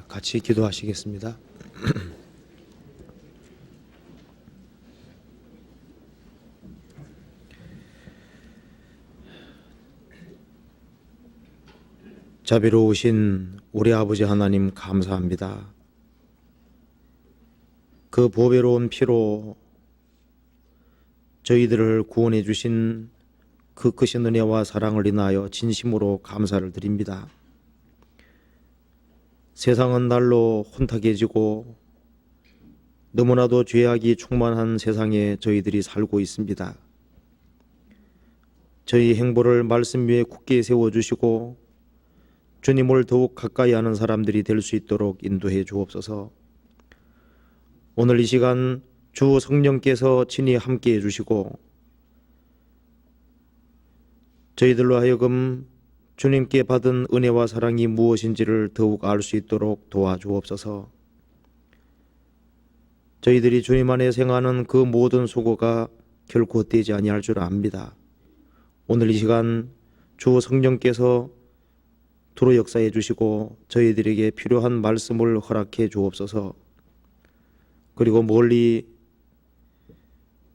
같이 기도하시겠습니다. 자비로우신 우리 아버지 하나님 감사합니다. 그 보배로운 피로 저희들을 구원해 주신 그 크신 은혜와 사랑을 인하여 진심으로 감사를 드립니다. 세상은 날로 혼탁해지고 너무나도 죄악이 충만한 세상에 저희들이 살고 있습니다. 저희 행보를 말씀 위에 굳게 세워주시고 주님을 더욱 가까이 하는 사람들이 될 수 있도록 인도해 주옵소서. 오늘 이 시간 주 성령께서 친히 함께해 주시고 저희들로 하여금 주님께 받은 은혜와 사랑이 무엇인지를 더욱 알 수 있도록 도와주옵소서. 저희들이 주님 안에 생하는 그 모든 수고가 결코 헛되지 아니할 줄 압니다. 오늘 이 시간 주 성령께서 두루 역사해 주시고 저희들에게 필요한 말씀을 허락해 주옵소서. 그리고 멀리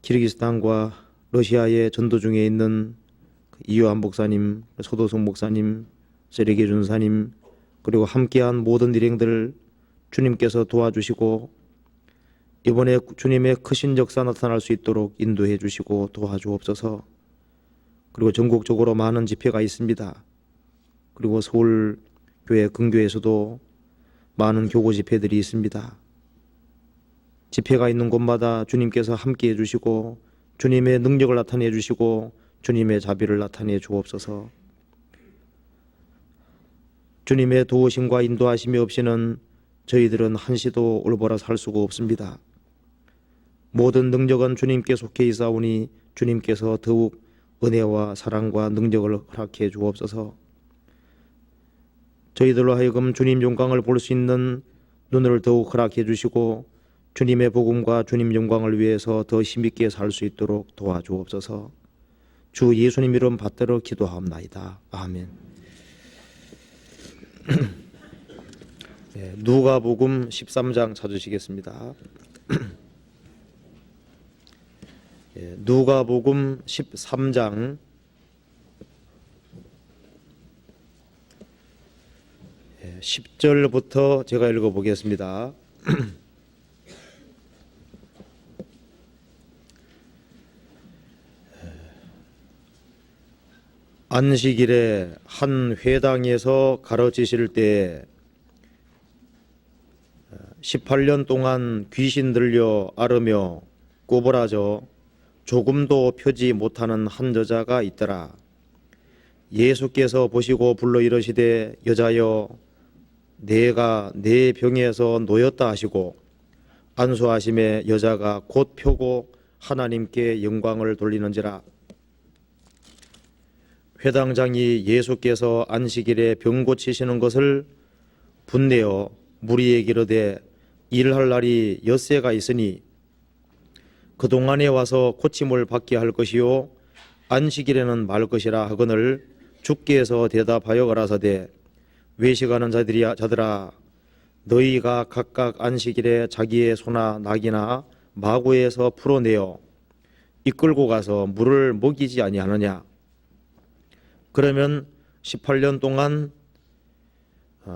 키르기스탄과 러시아의 전도 중에 있는 이요한 목사님, 소도성 목사님, 세리게 준사님, 그리고 함께한 모든 일행들 주님께서 도와주시고 이번에 주님의 크신 역사 나타날 수 있도록 인도해 주시고 도와주옵소서. 그리고 전국적으로 많은 집회가 있습니다. 그리고 서울교회 근교에서도 많은 교구 집회들이 있습니다. 집회가 있는 곳마다 주님께서 함께해 주시고 주님의 능력을 나타내 주시고 주님의 자비를 나타내 주옵소서. 주님의 도우심과 인도하심이 없이는 저희들은 한시도 올바라 살 수가 없습니다. 모든 능력은 주님께 속해 있사오니 주님께서 더욱 은혜와 사랑과 능력을 허락해 주옵소서. 저희들로 하여금 주님 영광을 볼 수 있는 눈을 더욱 허락해 주시고 주님의 복음과 주님 영광을 위해서 더 힘있게 살 수 있도록 도와주옵소서. 주 예수님 이름 받들어 기도하옵나이다. 아멘. 네, 누가복음 13장 찾으시겠습니다. 네, 누가복음 13장 10절부터 제가 읽어보겠습니다. 안식일에 한 회당에서 가르치실 때 18년 동안 귀신 들려 앓으며 꼬부라져 조금도 펴지 못하는 한 여자가 있더라. 예수께서 보시고 불러 이르시되 여자여 내가 내 병에서 놓였다 하시고 안수하심에 여자가 곧 펴고 하나님께 영광을 돌리는지라. 회당장이 예수께서 안식일에 병 고치시는 것을 분내어 무리에게 이르되 일할 날이 엿새가 있으니 그동안에 와서 고침을 받게 할 것이요 안식일에는 말 것이라 하거늘 주께서 대답하여 가라사대 외식하는 자들아 너희가 각각 안식일에 자기의 소나 낙이나 마구에서 풀어내어 이끌고 가서 물을 먹이지 아니하느냐. 그러면 18년 동안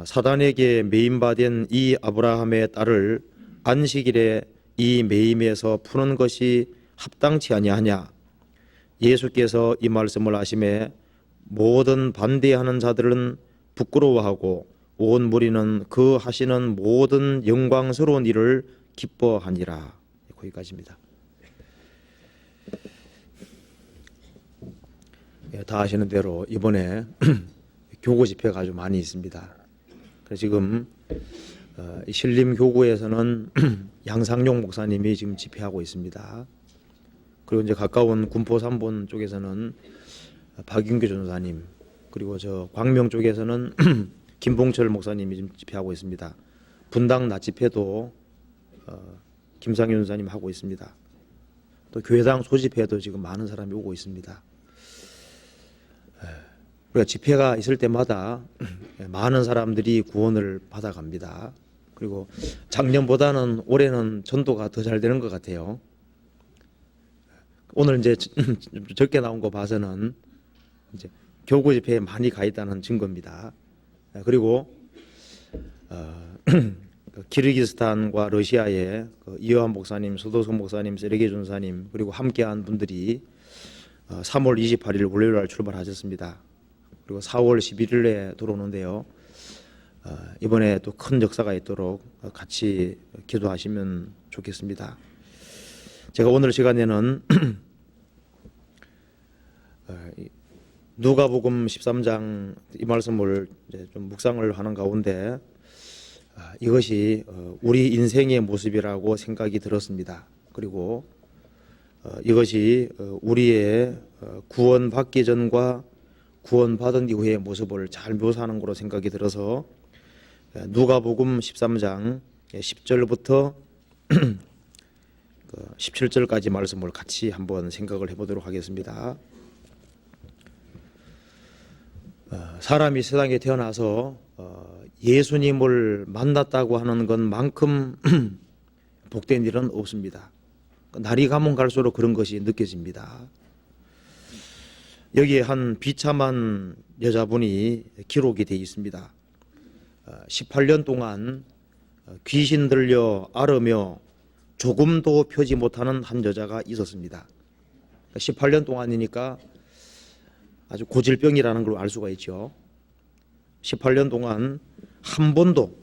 사단에게 매임받은 이 아브라함의 딸을 안식일에 이 매임에서 푸는 것이 합당치 아니하냐. 예수께서 이 말씀을 하심에 모든 반대하는 자들은 부끄러워하고 온 무리는 그 하시는 모든 영광스러운 일을 기뻐하니라. 거기까지입니다. 다 아시는 대로 이번에 교구 집회가 아주 많이 있습니다. 그래서 지금 신림교구에서는 양상용 목사님이 지금 집회하고 있습니다. 그리고 이제 가까운 군포 삼본 쪽에서는 박윤규 전사님, 그리고 저 광명 쪽에서는 김봉철 목사님이 지금 집회하고 있습니다. 분당 낮 집회도 김상윤 전사님 하고 있습니다. 또 교회당 소집회도 지금 많은 사람이 오고 있습니다. 우리가 집회가 있을 때마다 많은 사람들이 구원을 받아갑니다. 그리고 작년보다는 올해는 전도가 더 잘 되는 것 같아요. 오늘 이제 적게 나온 거 봐서는 이제 교구 집회에 많이 가 있다는 증거입니다. 그리고 키르기스탄과 러시아의 이요한 목사님, 서도성 목사님, 세르게 준사님 그리고 함께한 분들이 3월 28일 월요일 날 출발하셨습니다. 그리고 4월 11일에 들어오는데요. 이번에 또 큰 역사가 있도록 같이 기도하시면 좋겠습니다. 제가 오늘 시간에는 누가복음 13장 이 말씀을 이제 좀 묵상을 하는 가운데 이것이 우리 인생의 모습이라고 생각이 들었습니다. 그리고 이것이 우리의 구원받기 전과 구원받은 이후의 모습을 잘 묘사하는 거로 생각이 들어서 누가복음 13장 10절부터 17절까지 말씀을 같이 한번 생각을 해보도록 하겠습니다. 사람이 세상에 태어나서 예수님을 만났다고 하는 것만큼 복된 일은 없습니다. 날이 가면 갈수록 그런 것이 느껴집니다. 여기에 한 비참한 여자분이 기록이 되어 있습니다. 18년 동안 귀신 들려 앓으며 조금도 펴지 못하는 한 여자가 있었습니다. 18년 동안이니까 아주 고질병이라는 걸 알 수가 있죠. 18년 동안 한 번도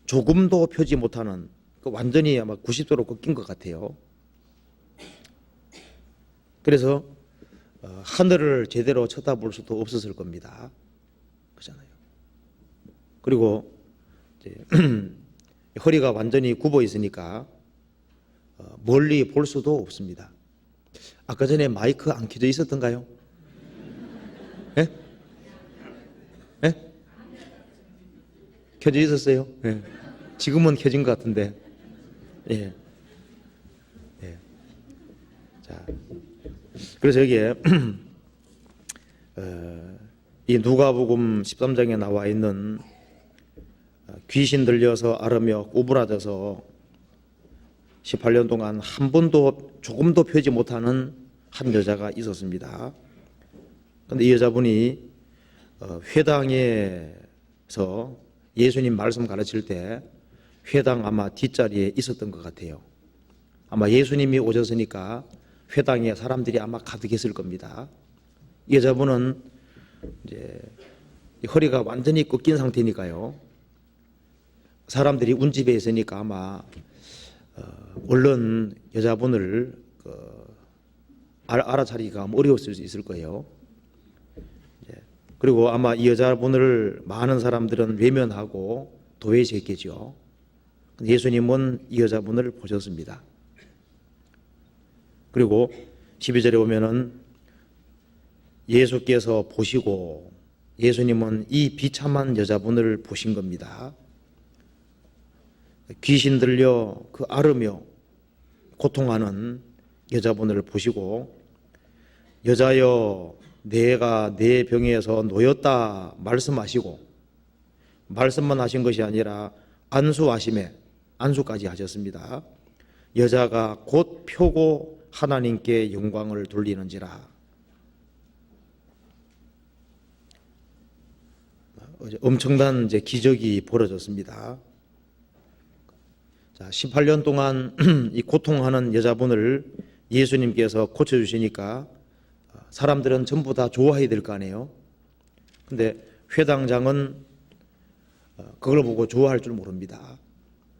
조금도 펴지 못하는, 완전히 아마 90도로 꺾인 것 같아요. 그래서 하늘을 제대로 쳐다볼 수도 없었을 겁니다. 그렇잖아요. 그리고 이제 허리가 완전히 굽어 있으니까 멀리 볼 수도 없습니다. 아까 전에 마이크 안 켜져 있었던가요? 예? 예? 켜져 있었어요? 예. 지금은 켜진 것 같은데. 예. 예. 자, 그래서 여기에 이 누가복음 13장에 나와 있는 귀신 들려서 앓으며 꼬부라져서 18년 동안 한 번도 조금도 펴지 못하는 한 여자가 있었습니다. 그런데 이 여자분이 회당에서 예수님 말씀 가르칠 때 회당 아마 뒷자리에 있었던 것 같아요. 아마 예수님이 오셨으니까 회당에 사람들이 아마 가득했을 겁니다. 이 여자분은 이제 허리가 완전히 꺾인 상태니까요. 사람들이 운집에 있으니까 아마 얼른 여자분을 알아차리기가 어려웠을 수 있을 거예요. 그리고 아마 이 여자분을 많은 사람들은 외면하고 도외시했겠죠. 예수님은 이 여자분을 보셨습니다. 그리고 12절에 보면은 예수께서 보시고 예수님은 이 비참한 여자분을 보신 겁니다. 귀신 들려 앓으며 고통하는 여자분을 보시고 여자여 내가 내 병에서 놓였다 말씀하시고 말씀만 하신 것이 아니라 안수하심에 안수까지 하셨습니다. 여자가 곧 펴고 하나님께 영광을 돌리는지라. 엄청난 이제 기적이 벌어졌습니다. 자, 18년 동안 이 고통하는 여자분을 예수님께서 고쳐주시니까 사람들은 전부 다 좋아해야 될 거 아니에요. 근데 회당장은 그걸 보고 좋아할 줄 모릅니다.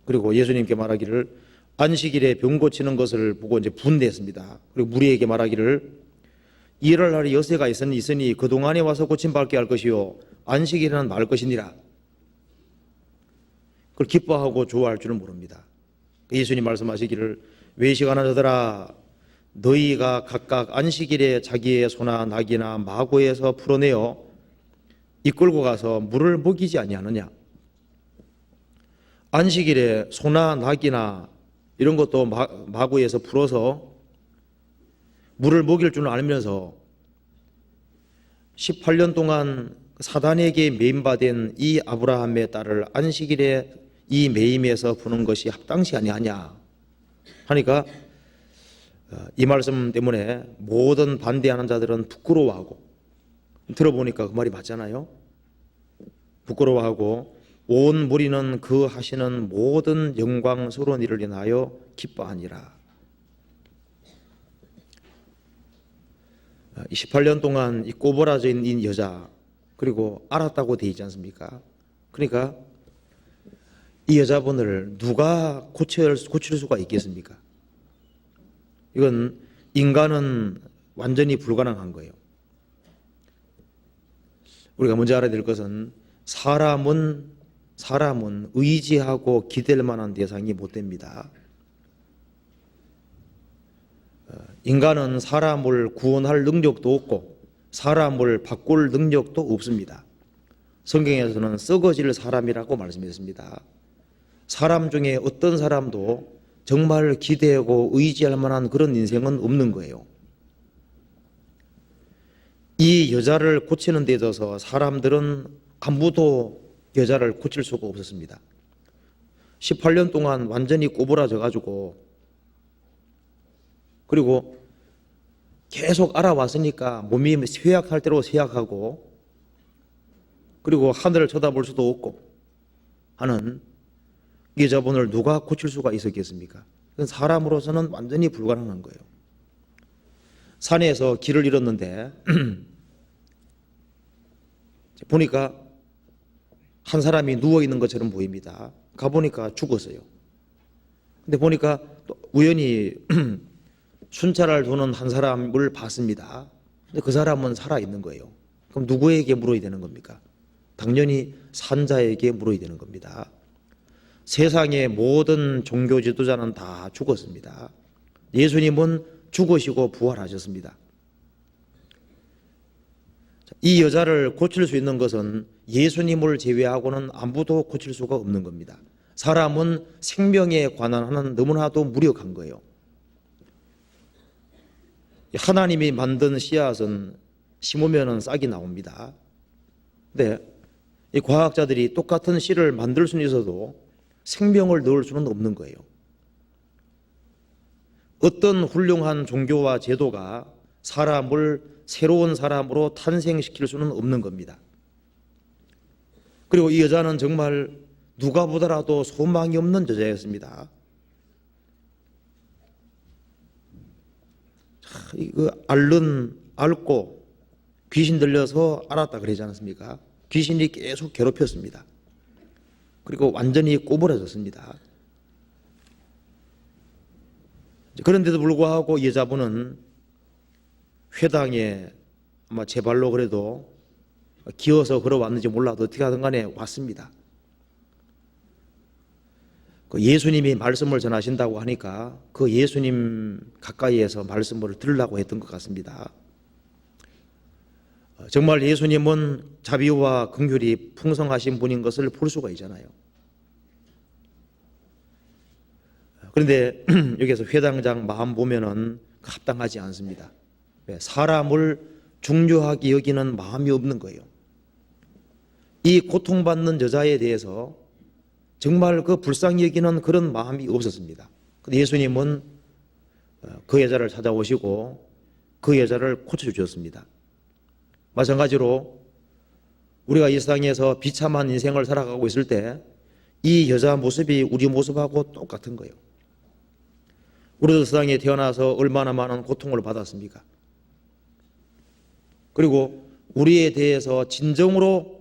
그리고 예수님께 말하기를 안식일에 병 고치는 것을 보고 이제 분대했습니다. 그리고 무리에게 말하기를 일할 날이 여세가 있으니 그동안에 와서 고침받게 할 것이요 안식일에는 말 것이니라. 그걸 기뻐하고 좋아할 줄은 모릅니다. 예수님 말씀하시기를 외식하는 자들아 너희가 각각 안식일에 자기의 소나 낙이나 마구에서 풀어내어 이끌고 가서 물을 먹이지 아니하느냐. 안식일에 소나 낙이나 이런 것도 마구에서 풀어서 물을 먹일 줄 알면서 18년 동안 사단에게 매인받은 이 아브라함의 딸을 안식일에 이 매임에서 보는 것이 합당시 아니하냐 하니까 이 말씀 때문에 모든 반대하는 자들은 부끄러워하고, 들어보니까 그 말이 맞잖아요. 부끄러워하고 온 무리는 그 하시는 모든 영광스러운 일을 인하여 기뻐하니라. 18년 동안 이 꼬부라져 있는 이 여자, 그리고 알았다고 되어 있지 않습니까? 그러니까 이 여자분을 누가 고칠 수가 있겠습니까? 이건 인간은 완전히 불가능한 거예요. 우리가 먼저 알아야 될 것은 사람은 의지하고 기댈 만한 대상이 못 됩니다. 인간은 사람을 구원할 능력도 없고 사람을 바꿀 능력도 없습니다. 성경에서는 썩어질 사람이라고 말씀했습니다. 사람 중에 어떤 사람도 정말 기대고 의지할 만한 그런 인생은 없는 거예요. 이 여자를 고치는 데 있어서 사람들은 아무도 여자를 고칠 수가 없었습니다. 18년 동안 완전히 꼬부라져 가지고, 그리고 계속 알아왔으니까 몸이 쇠약할 대로 쇠약하고, 그리고 하늘을 쳐다볼 수도 없고 하는 이 여자분을 누가 고칠 수가 있었겠습니까? 그건 사람으로서는 완전히 불가능한 거예요. 산에서 길을 잃었는데 보니까 한 사람이 누워있는 것처럼 보입니다. 가보니까 죽었어요. 근데 보니까 또 우연히 순찰을 두는 한 사람을 봤습니다. 근데 그 사람은 살아있는 거예요. 그럼 누구에게 물어야 되는 겁니까? 당연히 산자에게 물어야 되는 겁니다. 세상의 모든 종교 지도자는 다 죽었습니다. 예수님은 죽으시고 부활하셨습니다. 이 여자를 고칠 수 있는 것은 예수님을 제외하고는 아무도 고칠 수가 없는 겁니다. 사람은 생명에 관한 하는 너무나도 무력한 거예요. 하나님이 만든 씨앗은 심으면 싹이 나옵니다. 근데 이 과학자들이 똑같은 씨를 만들 수는 있어도 생명을 넣을 수는 없는 거예요. 어떤 훌륭한 종교와 제도가 사람을 새로운 사람으로 탄생시킬 수는 없는 겁니다. 그리고 이 여자는 정말 누가 보더라도 소망이 없는 여자였습니다. 이거 앓고 귀신 들려서 알았다 그러지 않습니까? 귀신이 계속 괴롭혔습니다. 그리고 완전히 꼬부라졌습니다. 그런데도 불구하고 이 여자분은 회당에 아마 제 발로 그래도 기어서 걸어왔는지 몰라도 어떻게 하든 간에 왔습니다. 예수님이 말씀을 전하신다고 하니까 그 예수님 가까이에서 말씀을 들으려고 했던 것 같습니다. 정말 예수님은 자비와 긍휼이 풍성하신 분인 것을 볼 수가 있잖아요. 그런데 여기서 회당장 마음 보면은 합당하지 않습니다. 사람을 중요하게 여기는 마음이 없는 거예요. 이 고통받는 여자에 대해서 정말 그 불쌍히 여기는 그런 마음이 없었습니다. 근데 예수님은 그 여자를 찾아오시고 그 여자를 고쳐주셨습니다. 마찬가지로 우리가 이 세상에서 비참한 인생을 살아가고 있을 때 이 여자 모습이 우리 모습하고 똑같은 거예요. 우리도 세상에 태어나서 얼마나 많은 고통을 받았습니까? 그리고 우리에 대해서 진정으로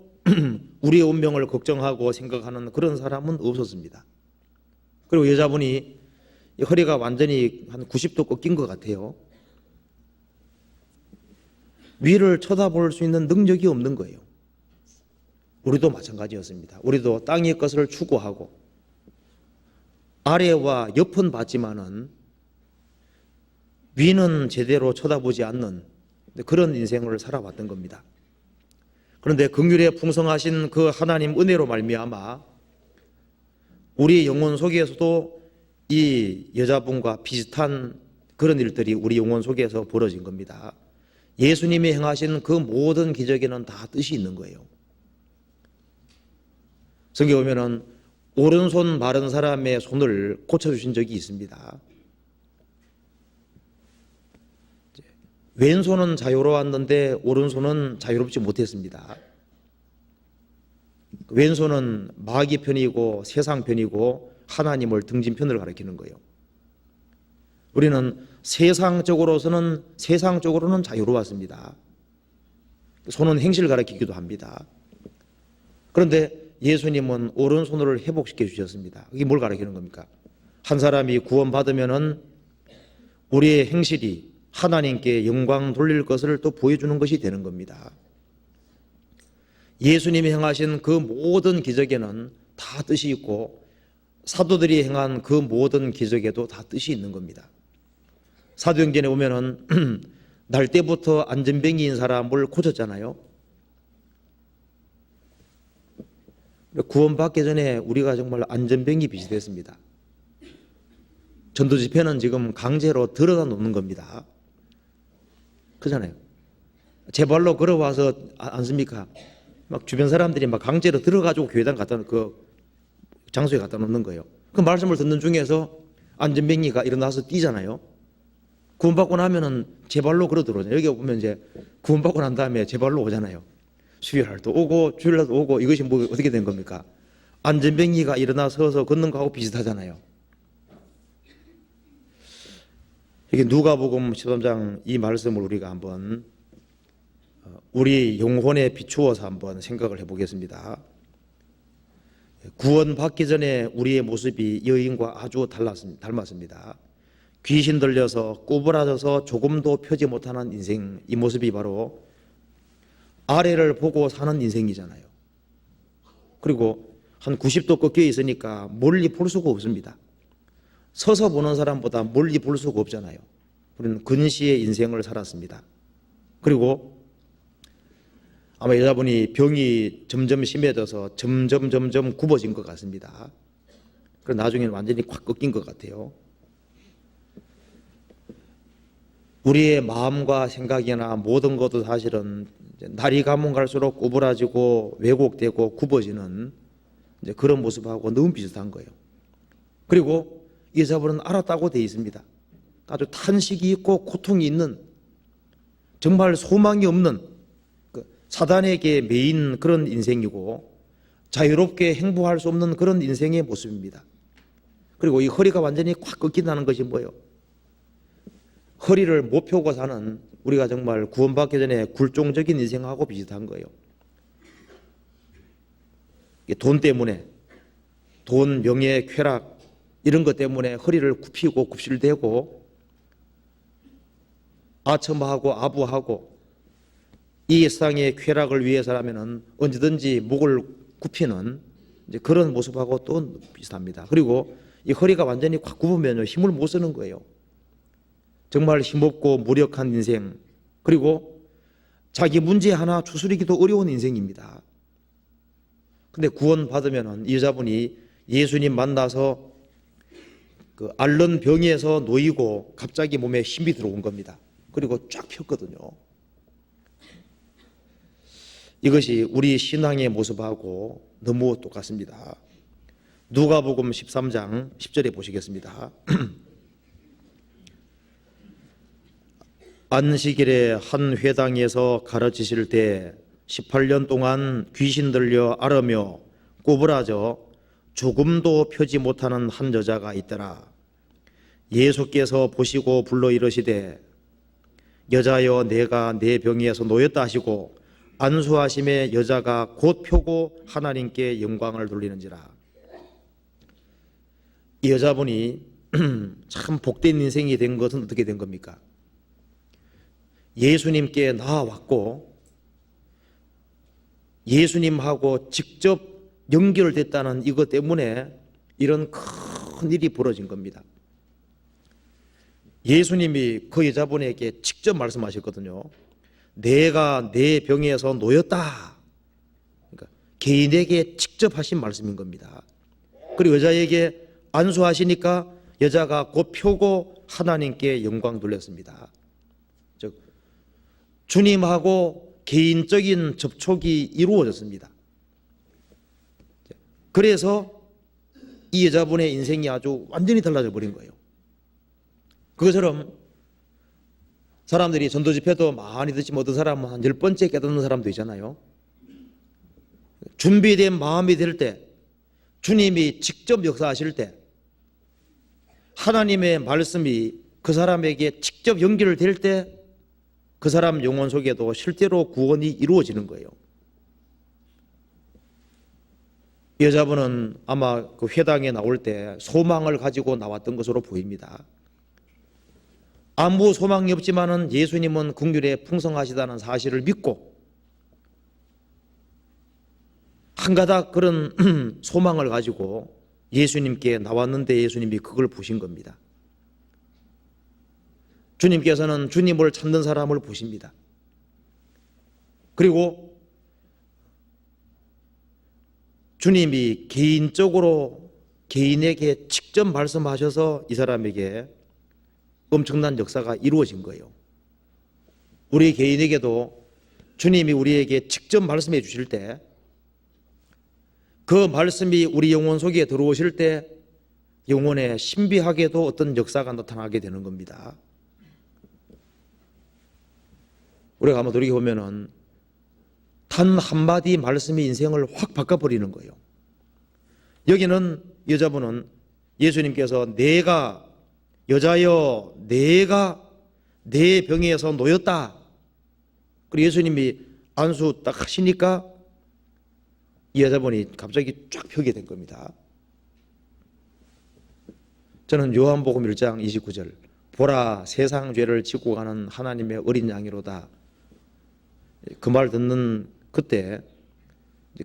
우리의 운명을 걱정하고 생각하는 그런 사람은 없었습니다. 그리고 여자분이 허리가 완전히 한 90도 꺾인 것 같아요. 위를 쳐다볼 수 있는 능력이 없는 거예요. 우리도 마찬가지였습니다. 우리도 땅의 것을 추구하고 아래와 옆은 봤지만은 위는 제대로 쳐다보지 않는 그런 인생을 살아왔던 겁니다. 그런데 긍휼에 풍성하신 그 하나님 은혜로 말미암아 우리 영혼 속에서도 이 여자분과 비슷한 그런 일들이 우리 영혼 속에서 벌어진 겁니다. 예수님이 행하신 그 모든 기적에는 다 뜻이 있는 거예요. 성경에 보면은 오른손 마른 사람의 손을 고쳐주신 적이 있습니다. 왼손은 자유로웠는데 오른손은 자유롭지 못했습니다. 왼손은 마귀 편이고 세상 편이고 하나님을 등진 편을 가리키는 거예요. 우리는 세상적으로는 자유로웠습니다. 손은 행실을 가리키기도 합니다. 그런데 예수님은 오른손을 회복시켜 주셨습니다. 이게 뭘 가리키는 겁니까? 한 사람이 구원받으면은 우리의 행실이 하나님께 영광 돌릴 것을 또 보여주는 것이 되는 겁니다. 예수님이 행하신 그 모든 기적에는 다 뜻이 있고 사도들이 행한 그 모든 기적에도 다 뜻이 있는 겁니다. 사도행전에 보면은 날 때부터 안전병이인 사람을 고쳤잖아요. 구원받기 전에 우리가 정말 안전병이 비슷했습니다. 전도 집회는 지금 강제로 들어다 놓는 겁니다. 그잖아요. 제 발로 걸어와서 않습니까? 막 주변 사람들이 막 강제로 들어가지고 교회당 갖다 그 장소에 갖다 놓는 거예요. 그 말씀을 듣는 중에서 안전병이가 일어나서 뛰잖아요. 구원받고 나면은 제 발로 걸어 들어오잖아요. 여기 보면 이제 구원받고 난 다음에 제 발로 오잖아요. 수요일날도 오고 주일날도 오고. 이것이 뭐 어떻게 된 겁니까? 안전병이가 일어나 서서 걷는 거하고 비슷하잖아요. 이게 누가복음 13장 이 말씀을 우리가 한번 우리 영혼에 비추어서 한번 생각을 해보겠습니다. 구원받기 전에 우리의 모습이 여인과 아주 닮았습니다. 귀신 들려서 꼬부라져서 조금도 펴지 못하는 인생, 이 모습이 바로 아래를 보고 사는 인생이잖아요. 그리고 한 90도 꺾여 있으니까 멀리 볼 수가 없습니다. 서서 보는 사람보다 멀리 볼 수가 없잖아요. 우리는 근시의 인생을 살았습니다. 그리고 아마 여자분이 병이 점점 심해져서 점점 굽어진 것 같습니다. 그리고 나중에는 완전히 콱 꺾인 것 같아요. 우리의 마음과 생각이나 모든 것도 사실은 날이 가면 갈수록 꼬부라지고 왜곡되고 굽어지는 이제 그런 모습하고 너무 비슷한 거예요. 그리고 이 여자분은 알았다고 되어 있습니다. 아주 탄식이 있고 고통이 있는, 정말 소망이 없는, 사단에게 매인 그런 인생이고 자유롭게 행복할 수 없는 그런 인생의 모습입니다. 그리고 이 허리가 완전히 콱 꺾인다는 것이 뭐예요? 허리를 못 펴고 사는, 우리가 정말 구원받기 전에 굴종적인 인생하고 비슷한 거예요. 돈 때문에, 돈, 명예, 쾌락 이런 것 때문에 허리를 굽히고 굽실대고 아첨하고 아부하고 이 세상의 쾌락을 위해서라면 언제든지 목을 굽히는 이제 그런 모습하고 또 비슷합니다. 그리고 이 허리가 완전히 콱 굽으면 힘을 못 쓰는 거예요. 정말 힘없고 무력한 인생, 그리고 자기 문제 하나 추스리기도 어려운 인생입니다. 근데 구원받으면 이 여자분이 예수님 만나서 그 앓는 병에서 놓이고 갑자기 몸에 힘이 들어온 겁니다. 그리고 쫙 폈거든요. 이것이 우리 신앙의 모습하고 너무 똑같습니다. 누가복음 13장 10절에 보시겠습니다. 안식일에 한 회당에서 가르치실 때 18년 동안 귀신 들려 앓으며 꼬부라져 조금도 펴지 못하는 한 여자가 있더라. 예수께서 보시고 불러 이르시되 여자여 내가 내 병에서 놓였다 하시고 안수하심에 여자가 곧 펴고 하나님께 영광을 돌리는지라. 이 여자분이 참 복된 인생이 된 것은 어떻게 된 겁니까? 예수님께 나아왔고 예수님하고 직접 연결됐다는 이것 때문에 이런 큰 일이 벌어진 겁니다. 예수님이 그 여자분에게 직접 말씀하셨거든요. 내가 내 병에서 놓였다. 그러니까 개인에게 직접 하신 말씀인 겁니다. 그리고 여자에게 안수하시니까 여자가 곧 펴고 하나님께 영광 돌렸습니다. 즉 주님하고 개인적인 접촉이 이루어졌습니다. 그래서 이 여자분의 인생이 아주 완전히 달라져 버린 거예요. 그것처럼 사람들이 전도 집회도 많이 듣지만 어떤 사람은 한 10번째 깨닫는 사람도 있잖아요. 준비된 마음이 될 때, 주님이 직접 역사하실 때, 하나님의 말씀이 그 사람에게 직접 연결될 때 그 사람 영혼 속에도 실제로 구원이 이루어지는 거예요. 여자분은 아마 그 회당에 나올 때 소망을 가지고 나왔던 것으로 보입니다. 아무 소망이 없지만은 예수님은 긍휼에 풍성하시다는 사실을 믿고 한 가닥 그런 소망을 가지고 예수님께 나왔는데 예수님이 그걸 보신 겁니다. 주님께서는 주님을 찾는 사람을 보십니다. 그리고 주님이 개인적으로 개인에게 직접 말씀하셔서 이 사람에게 엄청난 역사가 이루어진 거예요. 우리 개인에게도 주님이 우리에게 직접 말씀해 주실 때 그 말씀이 우리 영혼 속에 들어오실 때 영혼에 신비하게도 어떤 역사가 나타나게 되는 겁니다. 우리가 한번 돌이켜보면은 단 한마디 말씀이 인생을 확 바꿔버리는 거예요. 여기는 여자분은 예수님께서 내가 여자여 내가 내 병에서 놓였다. 그리고 예수님이 안수 딱 하시니까 이 여자분이 갑자기 쫙 펴게 된 겁니다. 저는 요한복음 1장 29절 보라 세상 죄를 지고 가는 하나님의 어린 양이로다. 그 말 듣는 그때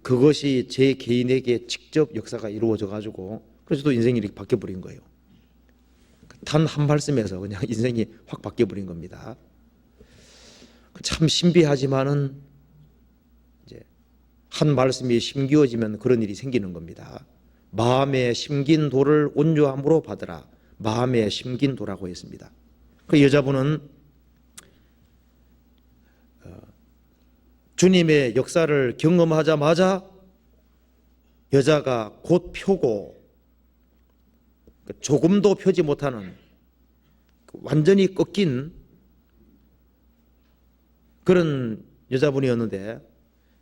그것이 제 개인에게 직접 역사가 이루어져 가지고 그래서 또 인생이 이렇게 바뀌어 버린 거예요. 단 한 말씀에서 그냥 인생이 확 바뀌어 버린 겁니다. 참 신비하지만은 이제 한 말씀이 심기어지면 그런 일이 생기는 겁니다. 마음에 심긴 돌을 온유함으로 받으라. 마음에 심긴 돌라고 했습니다. 그 여자분은 주님의 역사를 경험하자마자 여자가 곧 펴고 조금도 펴지 못하는 완전히 꺾인 그런 여자분이었는데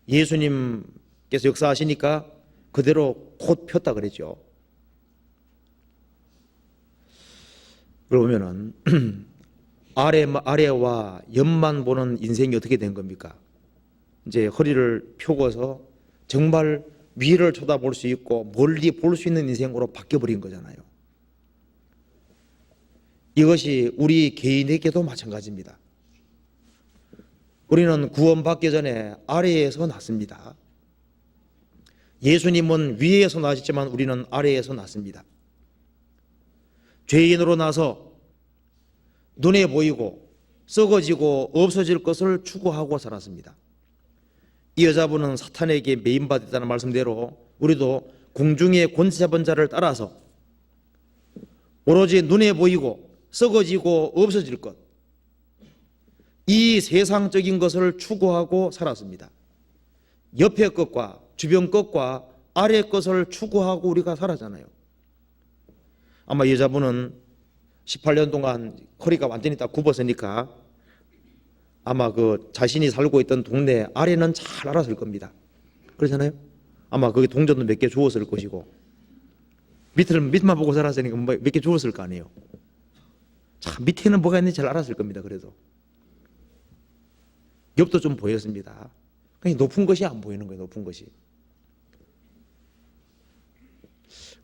예수님께서 역사하시니까 그대로 곧 폈다 그랬죠. 그러면은 아래와 옆만 보는 인생이 어떻게 된 겁니까? 이제 허리를 펴고서 정말 위를 쳐다볼 수 있고 멀리 볼 수 있는 인생으로 바뀌어버린 거잖아요. 이것이 우리 개인에게도 마찬가지입니다. 우리는 구원받기 전에 아래에서 났습니다. 예수님은 위에서 나셨지만 우리는 아래에서 났습니다. 죄인으로 나서 눈에 보이고 썩어지고 없어질 것을 추구하고 살았습니다. 이 여자분은 사탄에게 매인받았다는 말씀대로 우리도 공중의 권세 잡은 자를 따라서 오로지 눈에 보이고 썩어지고 없어질 것, 이 세상적인 것을 추구하고 살았습니다. 옆에 것과 주변 것과 아래 것을 추구하고 우리가 살았잖아요. 아마 여자분은 18년 동안 허리가 완전히 딱 굽었으니까 아마 그 자신이 살고 있던 동네 아래는 잘 알았을 겁니다. 그렇잖아요. 아마 거기 동전도 몇 개 주웠을 것이고 밑만 보고 살았으니까 몇 개 주웠을 거 아니에요. 참 밑에는 뭐가 있는지 잘 알았을 겁니다. 그래도 옆도 좀 보였습니다. 그냥 높은 것이 안 보이는 거예요. 높은 것이.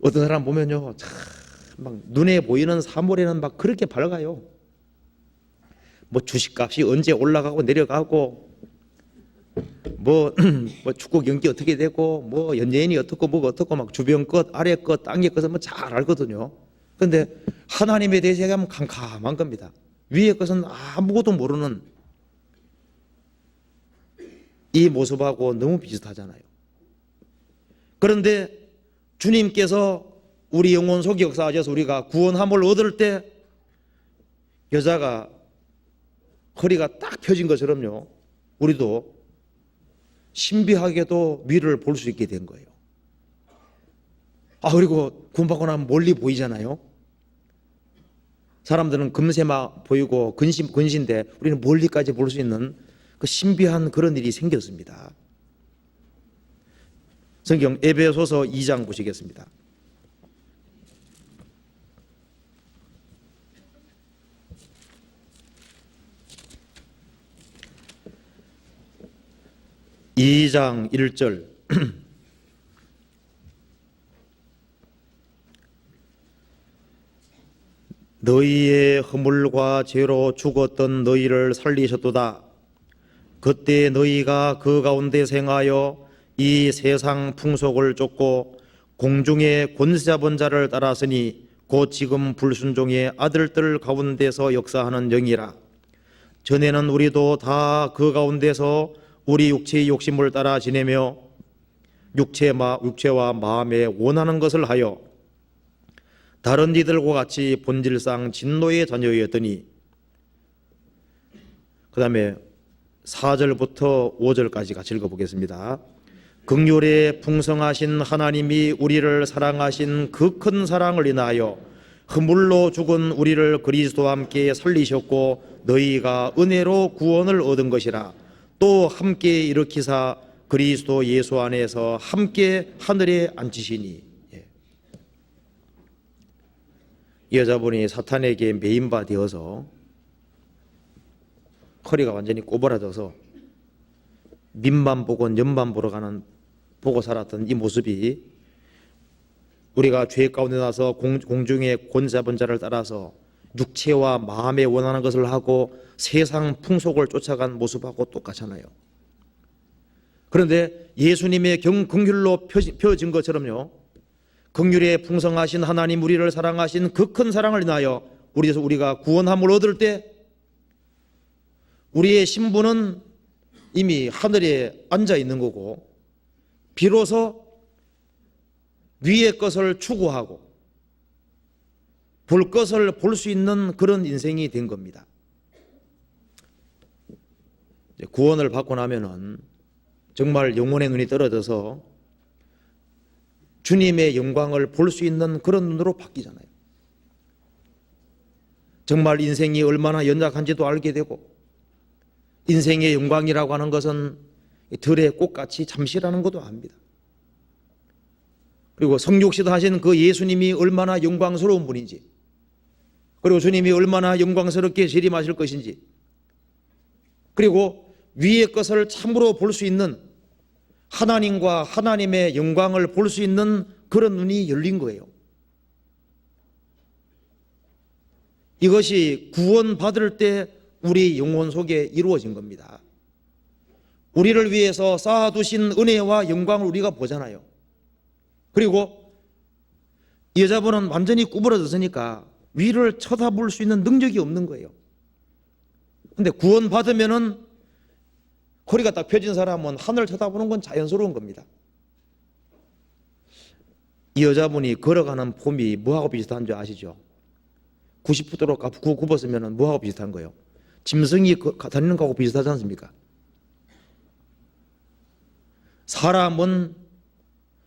어떤 사람 보면요, 참 막 눈에 보이는 사물에는 막 그렇게 밝아요. 뭐 주식값이 언제 올라가고 내려가고 뭐 축구 경기 어떻게 되고 뭐 연예인이 어떻고 뭐가 어떻고 막 주변 것 아래 것 땅의 것은 뭐 잘 알거든요. 그런데 하나님에 대해서 얘기하면 캄캄한 겁니다. 위의 것은 아무것도 모르는 이 모습하고 너무 비슷하잖아요. 그런데 주님께서 우리 영혼 속에 역사하셔서 우리가 구원함을 얻을 때 여자가 허리가 딱 펴진 것처럼요, 우리도 신비하게도 위를 볼 수 있게 된 거예요. 그리고 구원받고 나면 멀리 보이잖아요. 사람들은 금세만 보이고 근시인데 우리는 멀리까지 볼 수 있는 그 신비한 그런 일이 생겼습니다. 성경 에베소서 2장 보시겠습니다. (2장 1절) 너희의 허물과 죄로 죽었던 너희를 살리셨도다. 그때 너희가 그 가운데 생하여 이 세상 풍속을 쫓고 공중의 권세 잡은 자를 따랐으니 곧 지금 불순종의 아들들 가운데서 역사하는 영이라. 전에는 우리도 다 그 가운데서 우리 육체의 욕심을 따라 지내며 육체와 마음에 원하는 것을 하여 다른 이들과 같이 본질상 진노의 자녀였더니, 그 다음에 4절부터 5절까지 같이 읽어보겠습니다. 긍휼에 풍성하신 하나님이 우리를 사랑하신 그 큰 사랑을 인하여 허물로 죽은 우리를 그리스도와 함께 살리셨고 너희가 은혜로 구원을 얻은 것이라. 또 함께 일으키사 그리스도 예수 안에서 함께 하늘에 앉히시니. 이 여자분이 사탄에게 메인바 되어서 허리가 완전히 꼬부라져서 밑만 보고 옆만 보고 살았던 이 모습이 우리가 죄 가운데 나서 공중의 권세 잡은 자를 따라서 육체와 마음에 원하는 것을 하고 세상 풍속을 쫓아간 모습하고 똑같잖아요. 그런데 예수님의 긍휼로 펴진 것처럼요, 긍휼에 풍성하신 하나님 우리를 사랑하신 그 큰 사랑을 인하여 우리가 구원함을 얻을 때 우리의 신분은 이미 하늘에 앉아 있는 거고 비로소 위의 것을 추구하고 볼 것을 볼 수 있는 그런 인생이 된 겁니다. 구원을 받고 나면은 정말 영혼의 눈이 떨어져서 주님의 영광을 볼 수 있는 그런 눈으로 바뀌잖아요. 정말 인생이 얼마나 연약한지도 알게 되고, 인생의 영광이라고 하는 것은 들의 꽃같이 잠시라는 것도 압니다. 그리고 성육시도 하신 그 예수님이 얼마나 영광스러운 분인지, 그리고 주님이 얼마나 영광스럽게 재림하실 것인지, 그리고 위의 것을 참으로 볼 수 있는 하나님과 하나님의 영광을 볼 수 있는 그런 눈이 열린 거예요. 이것이 구원받을 때 우리 영혼 속에 이루어진 겁니다. 우리를 위해서 쌓아두신 은혜와 영광을 우리가 보잖아요. 그리고 이 여자분은 완전히 구부러졌으니까 위를 쳐다볼 수 있는 능력이 없는 거예요. 근데 구원받으면은 허리가 딱 펴진 사람은 하늘 쳐다보는 건 자연스러운 겁니다. 이 여자분이 걸어가는 폼이 뭐하고 비슷한 줄 아시죠? 90도로 굽었으면 뭐하고 비슷한 거예요? 짐승이 다니는 거하고 비슷하지 않습니까? 사람은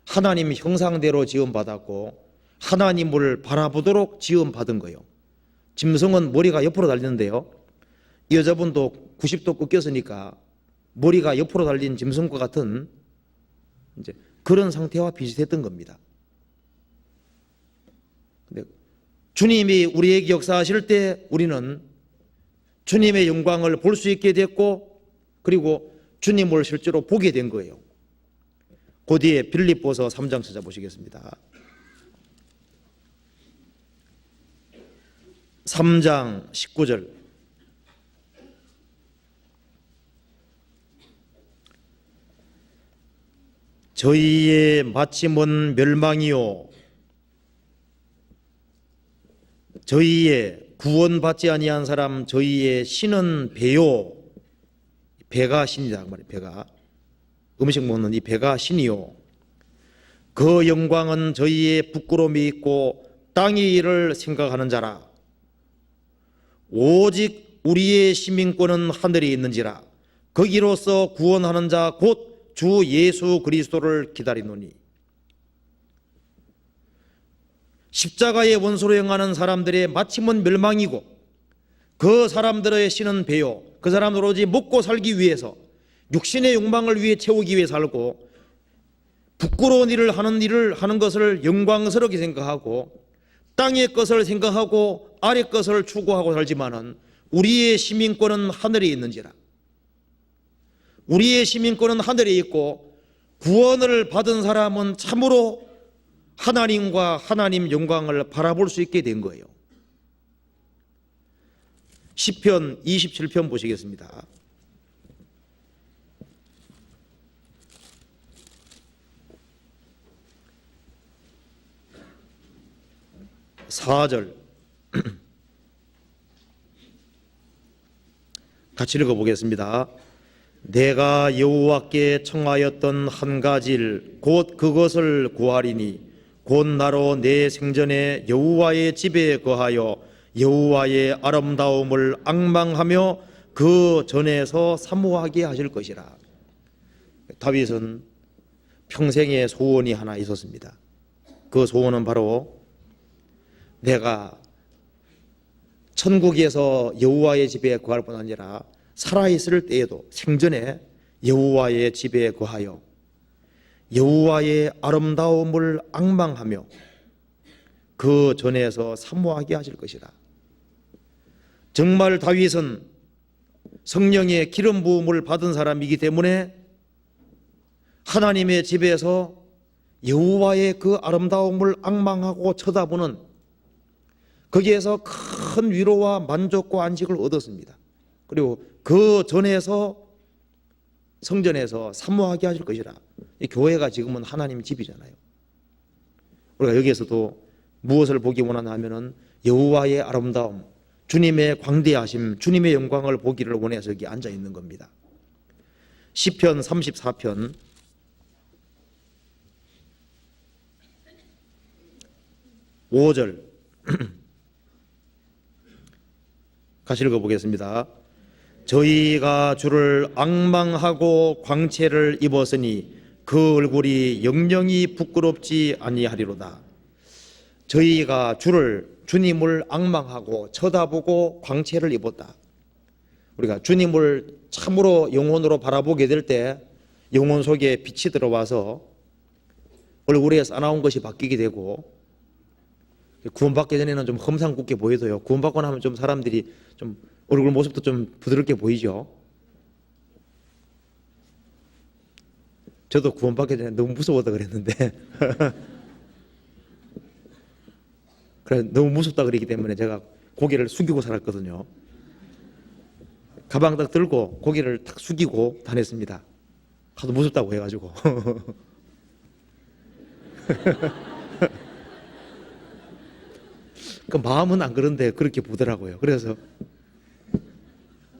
하나님 형상대로 지음받았고 하나님을 바라보도록 지음받은 거예요. 짐승은 머리가 옆으로 달리는데요, 이 여자분도 90도 꺾였으니까 머리가 옆으로 달린 짐승과 같은 이제 그런 상태와 비슷했던 겁니다. 근데 주님이 우리에게 역사하실 때 우리는 주님의 영광을 볼 수 있게 됐고, 그리고 주님을 실제로 보게 된 거예요. 그 뒤에 빌립보서 3장 찾아보시겠습니다. 3장 19절. 저희의 마침은 멸망이요 저희의 구원받지 아니한 사람 저희의 신은 배요. 배가 신이다 그 말이에요. 배가 음식 먹는 이 배가 신이요 그 영광은 저희의 부끄러움이 있고 땅의 일을 생각하는 자라. 오직 우리의 시민권은 하늘에 있는지라. 거기로서 구원하는 자 곧 주 예수 그리스도를 기다리노니. 십자가의 원수로 행하는 사람들의 마침은 멸망이고 그 사람들의 신은 배요. 그 사람들 오로지 먹고 살기 위해서 육신의 욕망을 위해 채우기 위해 살고 부끄러운 일을 하는 것을 영광스럽게 생각하고 땅의 것을 생각하고 아래 것을 추구하고 살지만은 우리의 시민권은 하늘에 있는지라. 우리의 시민권은 하늘에 있고 구원을 받은 사람은 참으로 하나님과 하나님 영광을 바라볼 수 있게 된 거예요. 시편 27편 보시겠습니다. 4절 같이 읽어보겠습니다. 내가 여호와께 청하였던 한 가지 일 곧 그것을 구하리니 곧 나로 내 생전에 여호와의 집에 거하여 여호와의 아름다움을 앙망하며 그 전에서 사모하게 하실 것이라. 다윗은 평생의 소원이 하나 있었습니다. 그 소원은 바로 내가 천국에서 여호와의 집에 거할 뿐 아니라 살아있을 때에도 생전에 여호와의 집에 거하여 여호와의 아름다움을 앙망하며 그 전에서 사모하게 하실 것이라. 정말 다윗은 성령의 기름 부음을 받은 사람이기 때문에 하나님의 집에서 여호와의 그 아름다움을 앙망하고 쳐다보는 거기에서 큰 위로와 만족과 안식을 얻었습니다. 그리고 그 전에서 성전에서 사모하게 하실 것이라. 이 교회가 지금은 하나님 집이잖아요. 우리가 여기에서도 무엇을 보기 원하나 하면은 여호와의 아름다움, 주님의 광대하심, 주님의 영광을 보기를 원해서 여기 앉아 있는 겁니다. 시편 34편 5절 같이 읽어보겠습니다. 저희가 주를 앙망하고 광채를 입었으니 그 얼굴이 영영이 부끄럽지 아니하리로다. 저희가 주님을 앙망하고 쳐다보고 광채를 입었다. 우리가 주님을 참으로 영혼으로 바라보게 될 때 영혼 속에 빛이 들어와서 얼굴에 싸나운 것이 바뀌게 되고, 구원받기 전에는 좀 험상궂게 보여도요, 구원받고 나면 좀 사람들이 좀 얼굴 모습도 좀 부드럽게 보이죠. 저도 구원받기 전에 너무 무서워서 그랬는데 그래, 너무 무섭다 그러기 때문에 제가 고개를 숙이고 살았거든요. 가방 딱 들고 고개를 탁 숙이고 다녔습니다. 하도 무섭다고 해가지고 그 마음은 안 그런데 그렇게 보더라고요. 그래서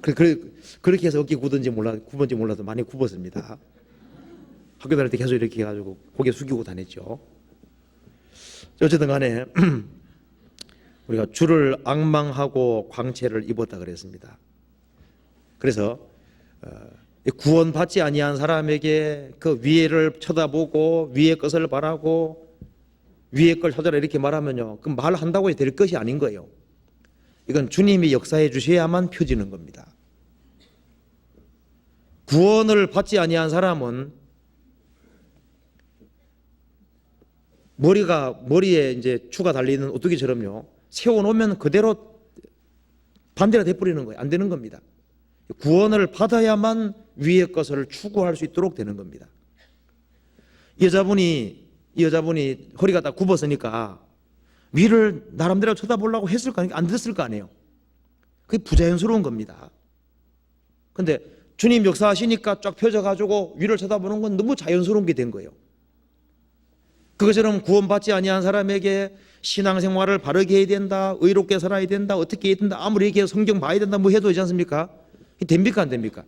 그렇게 해서 어깨 굽은지 몰라도 많이 굽었습니다. 학교 다닐 때 계속 이렇게 해가지고 고개 숙이고 다녔죠. 어쨌든 간에 우리가 주를 앙망하고 광채를 입었다 그랬습니다. 그래서 구원받지 아니한 사람에게 그 위에를 쳐다보고 위의 것을 바라고 위의 걸 찾아라 이렇게 말하면요, 그 말한다고 될 것이 아닌 거예요. 이건 주님이 역사해 주셔야만 펴지는 겁니다. 구원을 받지 아니한 사람은 머리에 이제 추가 달리는 오뚜기처럼요, 세워놓으면 그대로 반대가 돼버리는 거예요. 안 되는 겁니다. 구원을 받아야만 위의 것을 추구할 수 있도록 되는 겁니다. 이 여자분이 허리가 다 굽었으니까 위를 나름대로 쳐다보려고 했을 거 아니에요. 안 됐을 거 아니에요. 그게 부자연스러운 겁니다. 근데 주님 역사하시니까 쫙 펴져가지고 위를 쳐다보는 건 너무 자연스러운 게 된 거예요. 그것처럼 구원받지 아니한 사람에게 신앙생활을 바르게 해야 된다, 의롭게 살아야 된다, 어떻게 해야 된다, 아무리 얘기해서 성경 봐야 된다 뭐 해도 되지 않습니까? 됩니까 안 됩니까?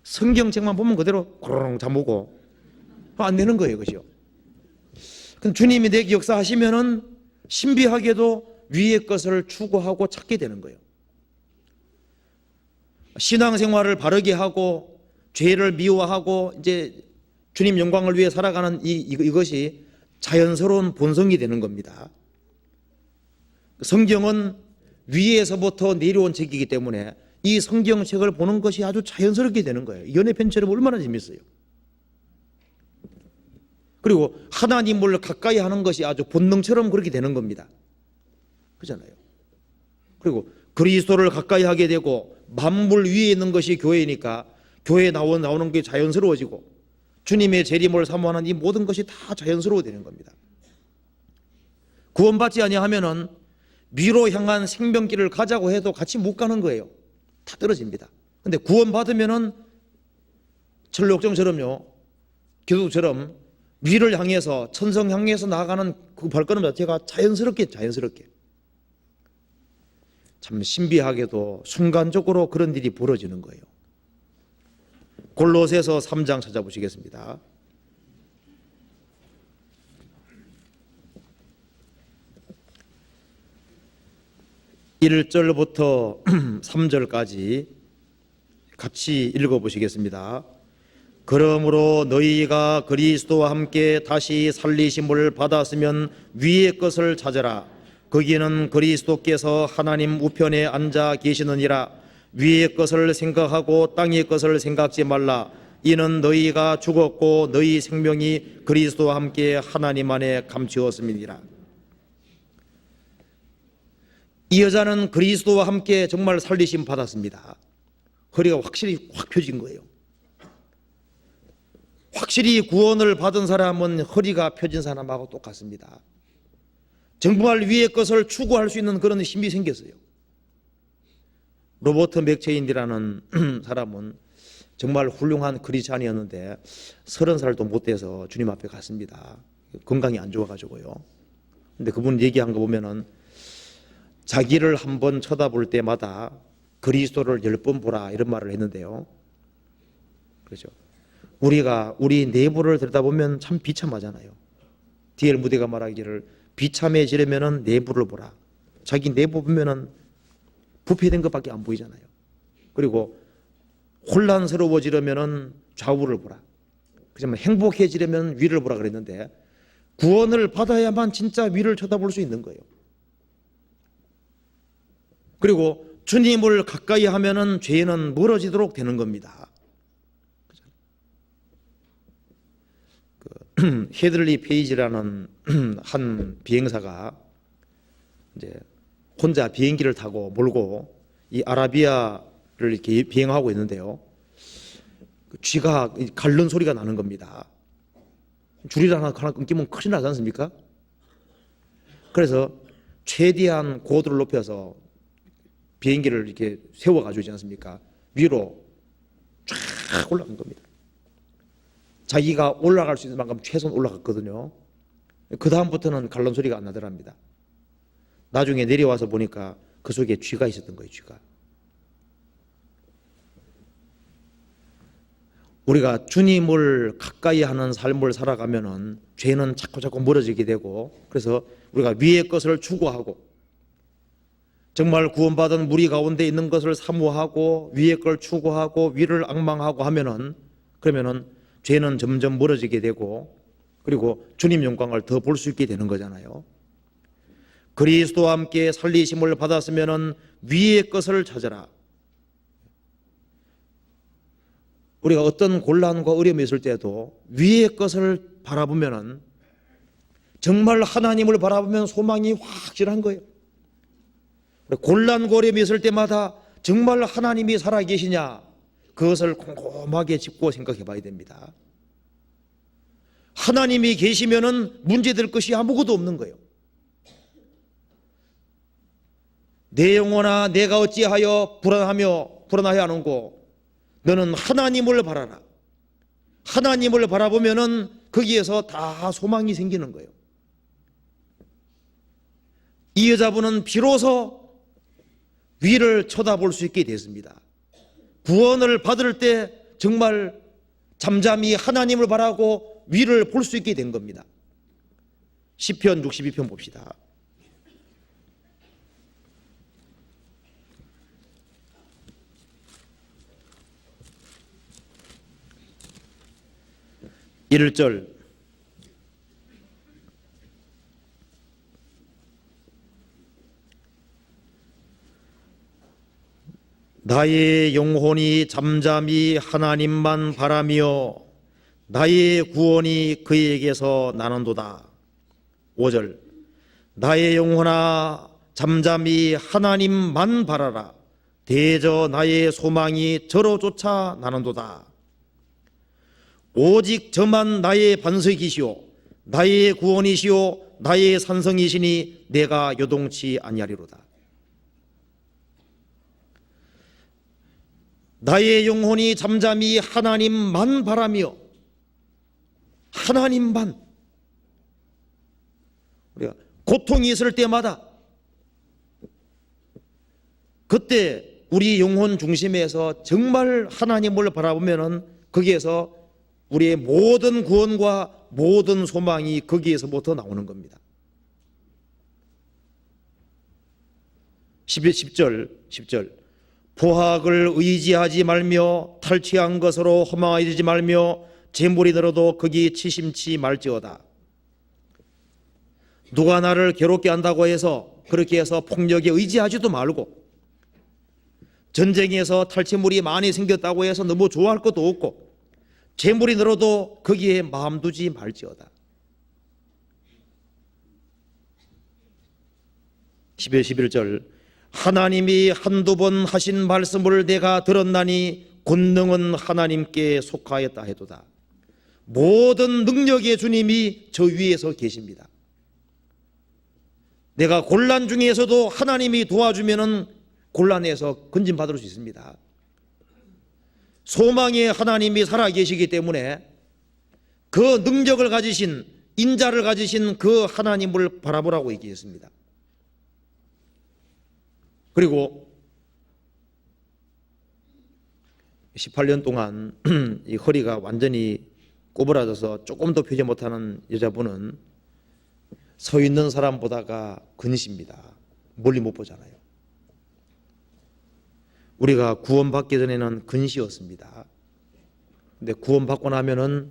성경책만 보면 그대로 고롱 잠오고 안 되는 거예요. 그죠? 그럼 주님이 내게 역사하시면은 신비하게도 위의 것을 추구하고 찾게 되는 거예요. 신앙생활을 바르게 하고 죄를 미워하고 이제 주님 영광을 위해 살아가는 이것이 자연스러운 본성이 되는 겁니다. 성경은 위에서부터 내려온 책이기 때문에 이 성경책을 보는 것이 아주 자연스럽게 되는 거예요. 연애편처럼 얼마나 재밌어요. 그리고 하나님을 가까이 하는 것이 아주 본능처럼 그렇게 되는 겁니다. 그렇잖아요. 그리고 그리스도를 가까이 하게 되고 만물 위에 있는 것이 교회니까 교회에 나오는 게 자연스러워지고 주님의 재림을 사모하는 이 모든 것이 다 자연스러워지는 겁니다. 구원받지 아니하면은 위로 향한 생명길을 가자고 해도 같이 못 가는 거예요. 다 떨어집니다. 근데 구원받으면은 철록정처럼요, 기독처럼 위를 향해서 천성 향해서 나아가는 그 발걸음 자체가 자연스럽게 참 신비하게도 순간적으로 그런 일이 벌어지는 거예요. 골로새서 3장 찾아보시겠습니다. 1절부터 3절까지 같이 읽어보시겠습니다. 그러므로 너희가 그리스도와 함께 다시 살리심을 받았으면 위의 것을 찾으라. 거기는 그리스도께서 하나님 우편에 앉아 계시느니라. 위의 것을 생각하고 땅의 것을 생각지 말라. 이는 너희가 죽었고 너희 생명이 그리스도와 함께 하나님 안에 감추었음이니라. 이 여자는 그리스도와 함께 정말 살리심 받았습니다. 허리가 확실히 확 펴진 거예요. 확실히 구원을 받은 사람은 허리가 펴진 사람하고 똑같습니다. 정말 위의 것을 추구할 수 있는 그런 힘이 생겼어요. 로버트 맥체인이라는 사람은 정말 훌륭한 크리스찬이었는데 30살도 못 돼서 주님 앞에 갔습니다. 건강이 안 좋아가지고요. 근데 그분 얘기한 거 보면은 자기를 한번 쳐다볼 때마다 그리스도를 10번 보라 이런 말을 했는데요. 그렇죠. 우리가 우리 내부를 들여다보면 참 비참하잖아요. D.L. 무디가 말하기를 비참해지려면 내부를 보라. 자기 내부 보면은 부패된 것밖에 안 보이잖아요. 그리고 혼란스러워지려면 좌우를 보라. 그렇지만 행복해지려면 위를 보라 그랬는데 구원을 받아야만 진짜 위를 쳐다볼 수 있는 거예요. 그리고 주님을 가까이 하면은 죄는 멀어지도록 되는 겁니다. 헤들리 페이지라는 한 비행사가 이제 혼자 비행기를 타고 몰고 이 아라비아를 이렇게 비행하고 있는데요. 쥐가 갉는 소리가 나는 겁니다. 줄이를 하나 끊기면 큰일 나지 않습니까? 그래서 최대한 고도를 높여서 비행기를 이렇게 세워가지고 있지 않습니까? 위로 쫙 올라간 겁니다. 자기가 올라갈 수 있는 만큼 최소한 올라갔거든요. 그 다음부터는 갈란 소리가 안 나더랍니다. 나중에 내려와서 보니까 그 속에 쥐가 있었던 거예요. 쥐가. 우리가 주님을 가까이 하는 삶을 살아가면은 죄는 자꾸 멀어지게 되고, 그래서 우리가 위의 것을 추구하고 정말 구원받은 무리 가운데 있는 것을 사모하고 위의 걸 추구하고 위를 앙망하고 하면은, 그러면은 죄는 점점 멀어지게 되고, 그리고 주님 영광을 더 볼 수 있게 되는 거잖아요. 그리스도와 함께 살리심을 받았으면은 위의 것을 찾아라. 우리가 어떤 곤란과 어려움이 있을 때도 위의 것을 바라보면은, 정말 하나님을 바라보면 소망이 확실한 거예요. 곤란과 어려움이 있을 때마다 정말 하나님이 살아계시냐, 그것을 꼼꼼하게 짚고 생각해 봐야 됩니다. 하나님이 계시면은 문제될 것이 아무것도 없는 거예요. 내 영혼아 내가 어찌하여 불안하여 하는고, 너는 하나님을 바라라. 하나님을 바라보면은 거기에서 다 소망이 생기는 거예요. 이 여자분은 비로소 위를 쳐다볼 수 있게 됐습니다. 구원을 받을 때 정말 잠잠히 하나님을 바라고 위를 볼 수 있게 된 겁니다. 시편 62편 봅시다. (1절) 나의 영혼이 잠잠히 하나님만 바라며 나의 구원이 그에게서 나는도다. 5절 나의 영혼아 잠잠히 하나님만 바라라. 대저 나의 소망이 저로 쫓아 나는도다. 오직 저만 나의 반석이시오 나의 구원이시오 나의 산성이시니 내가 요동치 아니하리로다. 나의 영혼이 잠잠히 하나님만 바라며 하나님만, 우리가 고통이 있을 때마다 그때 우리 영혼 중심에서 정말 하나님을 바라보면은 거기에서 우리의 모든 구원과 모든 소망이 거기에서부터 나오는 겁니다. 10절 포학을 의지하지 말며 탈취한 것으로 허망하지 말며 재물이 들어도 거기 치심치 말지어다. 누가 나를 괴롭게 한다고 해서 그렇게 해서 폭력에 의지하지도 말고, 전쟁에서 탈취물이 많이 생겼다고 해서 너무 좋아할 것도 없고, 재물이 늘어도 거기에 마음 두지 말지어다. 11절 하나님이 한두 번 하신 말씀을 내가 들었나니 권능은 하나님께 속하였다 해도다. 모든 능력의 주님이 저 위에서 계십니다. 내가 곤란 중에서도 하나님이 도와주면은 곤란에서 건진받을 수 있습니다. 소망의 하나님이 살아계시기 때문에 그 능력을 가지신, 인자를 가지신 그 하나님을 바라보라고 얘기했습니다. 그리고 18년 동안 이 허리가 완전히 꼬부라져서 조금 더 펴지 못하는 여자분은 서 있는 사람보다가 근시입니다. 멀리 못 보잖아요. 우리가 구원받기 전에는 근시였습니다. 근데 구원받고 나면은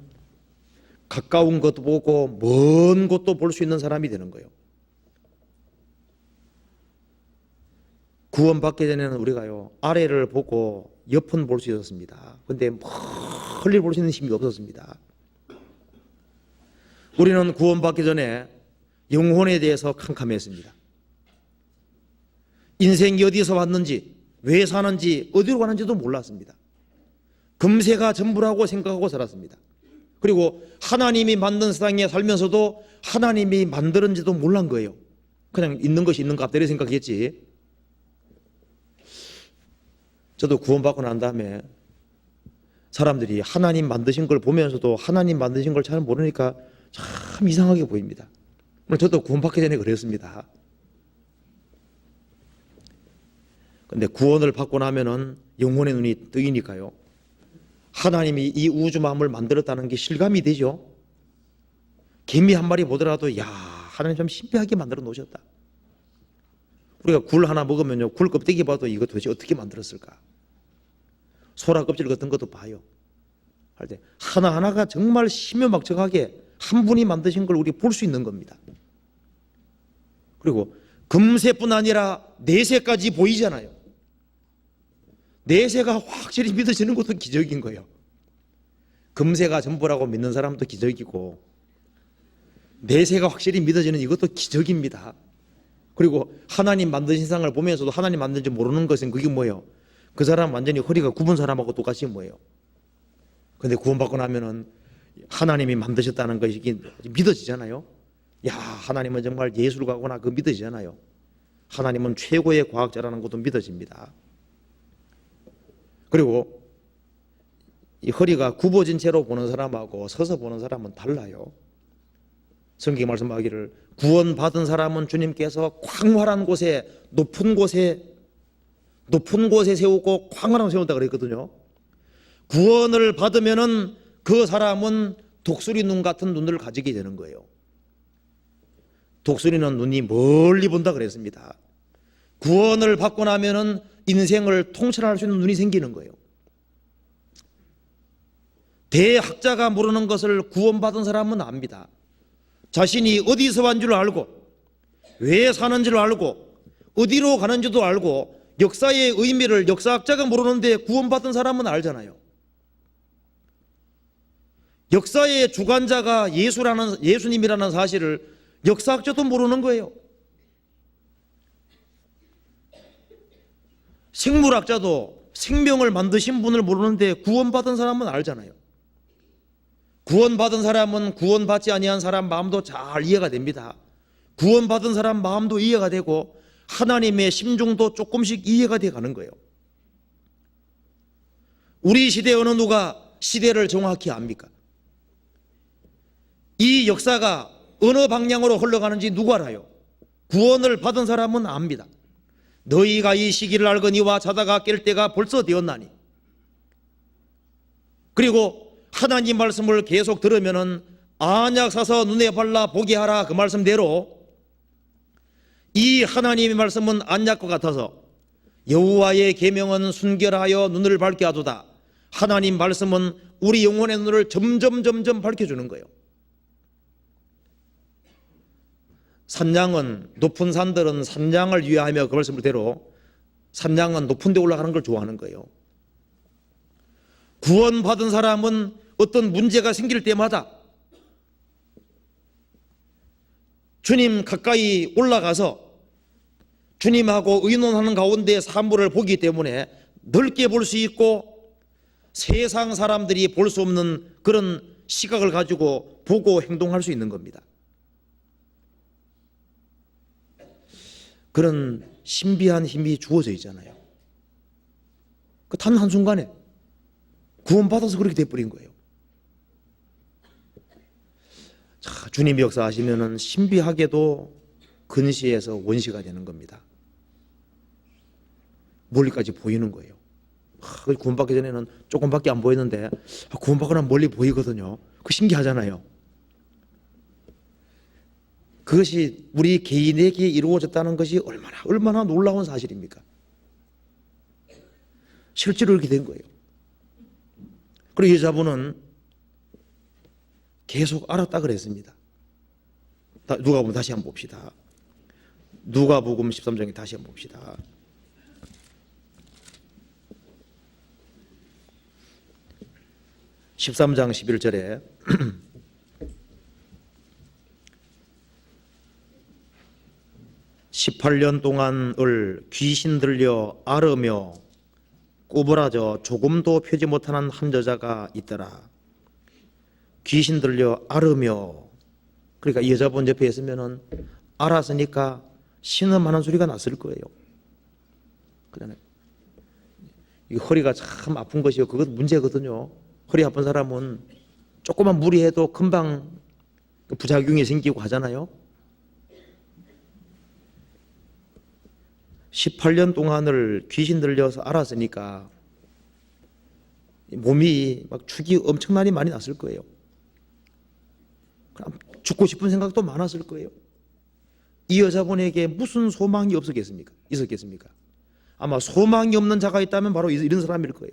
가까운 것도 보고 먼 곳도 볼 수 있는 사람이 되는 거예요. 구원받기 전에는 우리가요, 아래를 보고 옆은 볼 수 있었습니다. 근데 멀리 볼 수 있는 힘이 없었습니다. 우리는 구원받기 전에 영혼에 대해서 캄캄했습니다. 인생이 어디서 왔는지, 왜 사는지, 어디로 가는지도 몰랐습니다. 금세가 전부라고 생각하고 살았습니다. 그리고 하나님이 만든 세상에 살면서도 하나님이 만들었는지도 몰란 거예요. 그냥 있는 것이 있는 것 같다고 생각했지. 저도 구원받고 난 다음에 사람들이 하나님 만드신 걸 보면서도 하나님 만드신 걸 잘 모르니까 참 이상하게 보입니다. 저도 구원받기 전에 그랬습니다. 근데 구원을 받고 나면은 영혼의 눈이 뜨이니까요, 하나님이 이 우주 마음을 만들었다는 게 실감이 되죠. 개미 한 마리 보더라도 야, 하나님 참 신비하게 만들어 놓으셨다. 우리가 굴 하나 먹으면요, 굴 껍데기 봐도 이거 도대체 어떻게 만들었을까? 소라 껍질 같은 것도 봐요. 할 때 하나하나가 정말 심요막측하게 한 분이 만드신 걸 우리 볼 수 있는 겁니다. 그리고 금세뿐 아니라 내세까지 보이잖아요. 내세가 확실히 믿어지는 것도 기적인 거예요. 금세가 전부라고 믿는 사람도 기적이고, 내세가 확실히 믿어지는 이것도 기적입니다. 그리고 하나님 만드신 세상을 보면서도 하나님 만든지 모르는 것은 그게 뭐예요? 그 사람 완전히 허리가 굽은 사람하고 똑같이 뭐예요? 근데 구원받고 나면은 하나님이 만드셨다는 것이 믿어지잖아요. 야, 하나님은 정말 예술가구나, 그거 믿어지잖아요. 하나님은 최고의 과학자라는 것도 믿어집니다. 그리고 이 허리가 굽어진 채로 보는 사람하고 서서 보는 사람은 달라요. 성경에 말씀하기를 구원받은 사람은 주님께서 광활한 곳에, 높은 곳에 세우고 광활한 곳에 세운다 그랬거든요. 구원을 받으면은 그 사람은 독수리 눈 같은 눈을 가지게 되는 거예요. 독수리는 눈이 멀리 본다 그랬습니다. 구원을 받고 나면은 인생을 통찰할 수 있는 눈이 생기는 거예요. 대학자가 모르는 것을 구원받은 사람은 압니다. 자신이 어디서 온 줄 알고, 왜 사는 줄 알고, 어디로 가는지도 알고, 역사의 의미를 역사학자가 모르는데 구원받은 사람은 알잖아요. 역사의 주관자가 예수님이라는 사실을 역사학자도 모르는 거예요. 생물학자도 생명을 만드신 분을 모르는데 구원받은 사람은 알잖아요. 구원받은 사람은 구원받지 아니한 사람 마음도 잘 이해가 됩니다. 구원받은 사람 마음도 이해가 되고 하나님의 심중도 조금씩 이해가 돼 가는 거예요. 우리 시대 어느 누가 시대를 정확히 압니까? 이 역사가 어느 방향으로 흘러가는지 누가 알아요? 구원을 받은 사람은 압니다. 너희가 이 시기를 알거니와 자다가 깰 때가 벌써 되었나니. 그리고 하나님 말씀을 계속 들으면은 안약 사서 눈에 발라 보게 하라 그 말씀대로 이 하나님의 말씀은 안약과 같아서 여호와의 계명은 순결하여 눈을 밝게 하도다. 하나님 말씀은 우리 영혼의 눈을 점점 밝혀주는 거예요. 산양은 높은 산들은 산양을 위하여 그 말씀대로 산양은 높은 데 올라가는 걸 좋아하는 거예요. 구원받은 사람은 어떤 문제가 생길 때마다 주님 가까이 올라가서 주님하고 의논하는 가운데 사물을 보기 때문에 넓게 볼 수 있고 세상 사람들이 볼 수 없는 그런 시각을 가지고 보고 행동할 수 있는 겁니다. 그런 신비한 힘이 주어져 있잖아요. 단 한순간에 구원받아서 그렇게 돼버린 거예요. 자, 주님이 역사하시면은 신비하게도 근시에서 원시가 되는 겁니다. 멀리까지 보이는 거예요. 구원받기 전에는 조금밖에 안 보였는데 구원받고 나면 멀리 보이거든요. 그 신기하잖아요. 그것이 우리 개인에게 이루어졌다는 것이 얼마나 놀라운 사실입니까? 실제로 이렇게 된 거예요. 그리고 여자분은 계속 알았다 그랬습니다. 누가복음 다시 한번 봅시다. 누가복음 13장에 다시 한번 봅시다. (13장 11절에) 18년 동안을 귀신 들려 앓으며 꼬부라져 조금도 펴지 못하는 한 여자가 있더라. 귀신 들려 앓으며, 그러니까 이 여자분 옆에 있으면은 알았으니까 신음하는 소리가 났을 거예요. 그러잖아요. 이 허리가 참 아픈 것이요, 그것 문제거든요. 허리 아픈 사람은 조그만 무리해도 금방 부작용이 생기고 하잖아요. 18년 동안을 귀신 들려서 알았으니까 몸이 막 축이 엄청나게 많이 났을 거예요. 죽고 싶은 생각도 많았을 거예요. 이 여자분에게 무슨 소망이 있었겠습니까? 아마 소망이 없는 자가 있다면 바로 이런 사람일 거예요.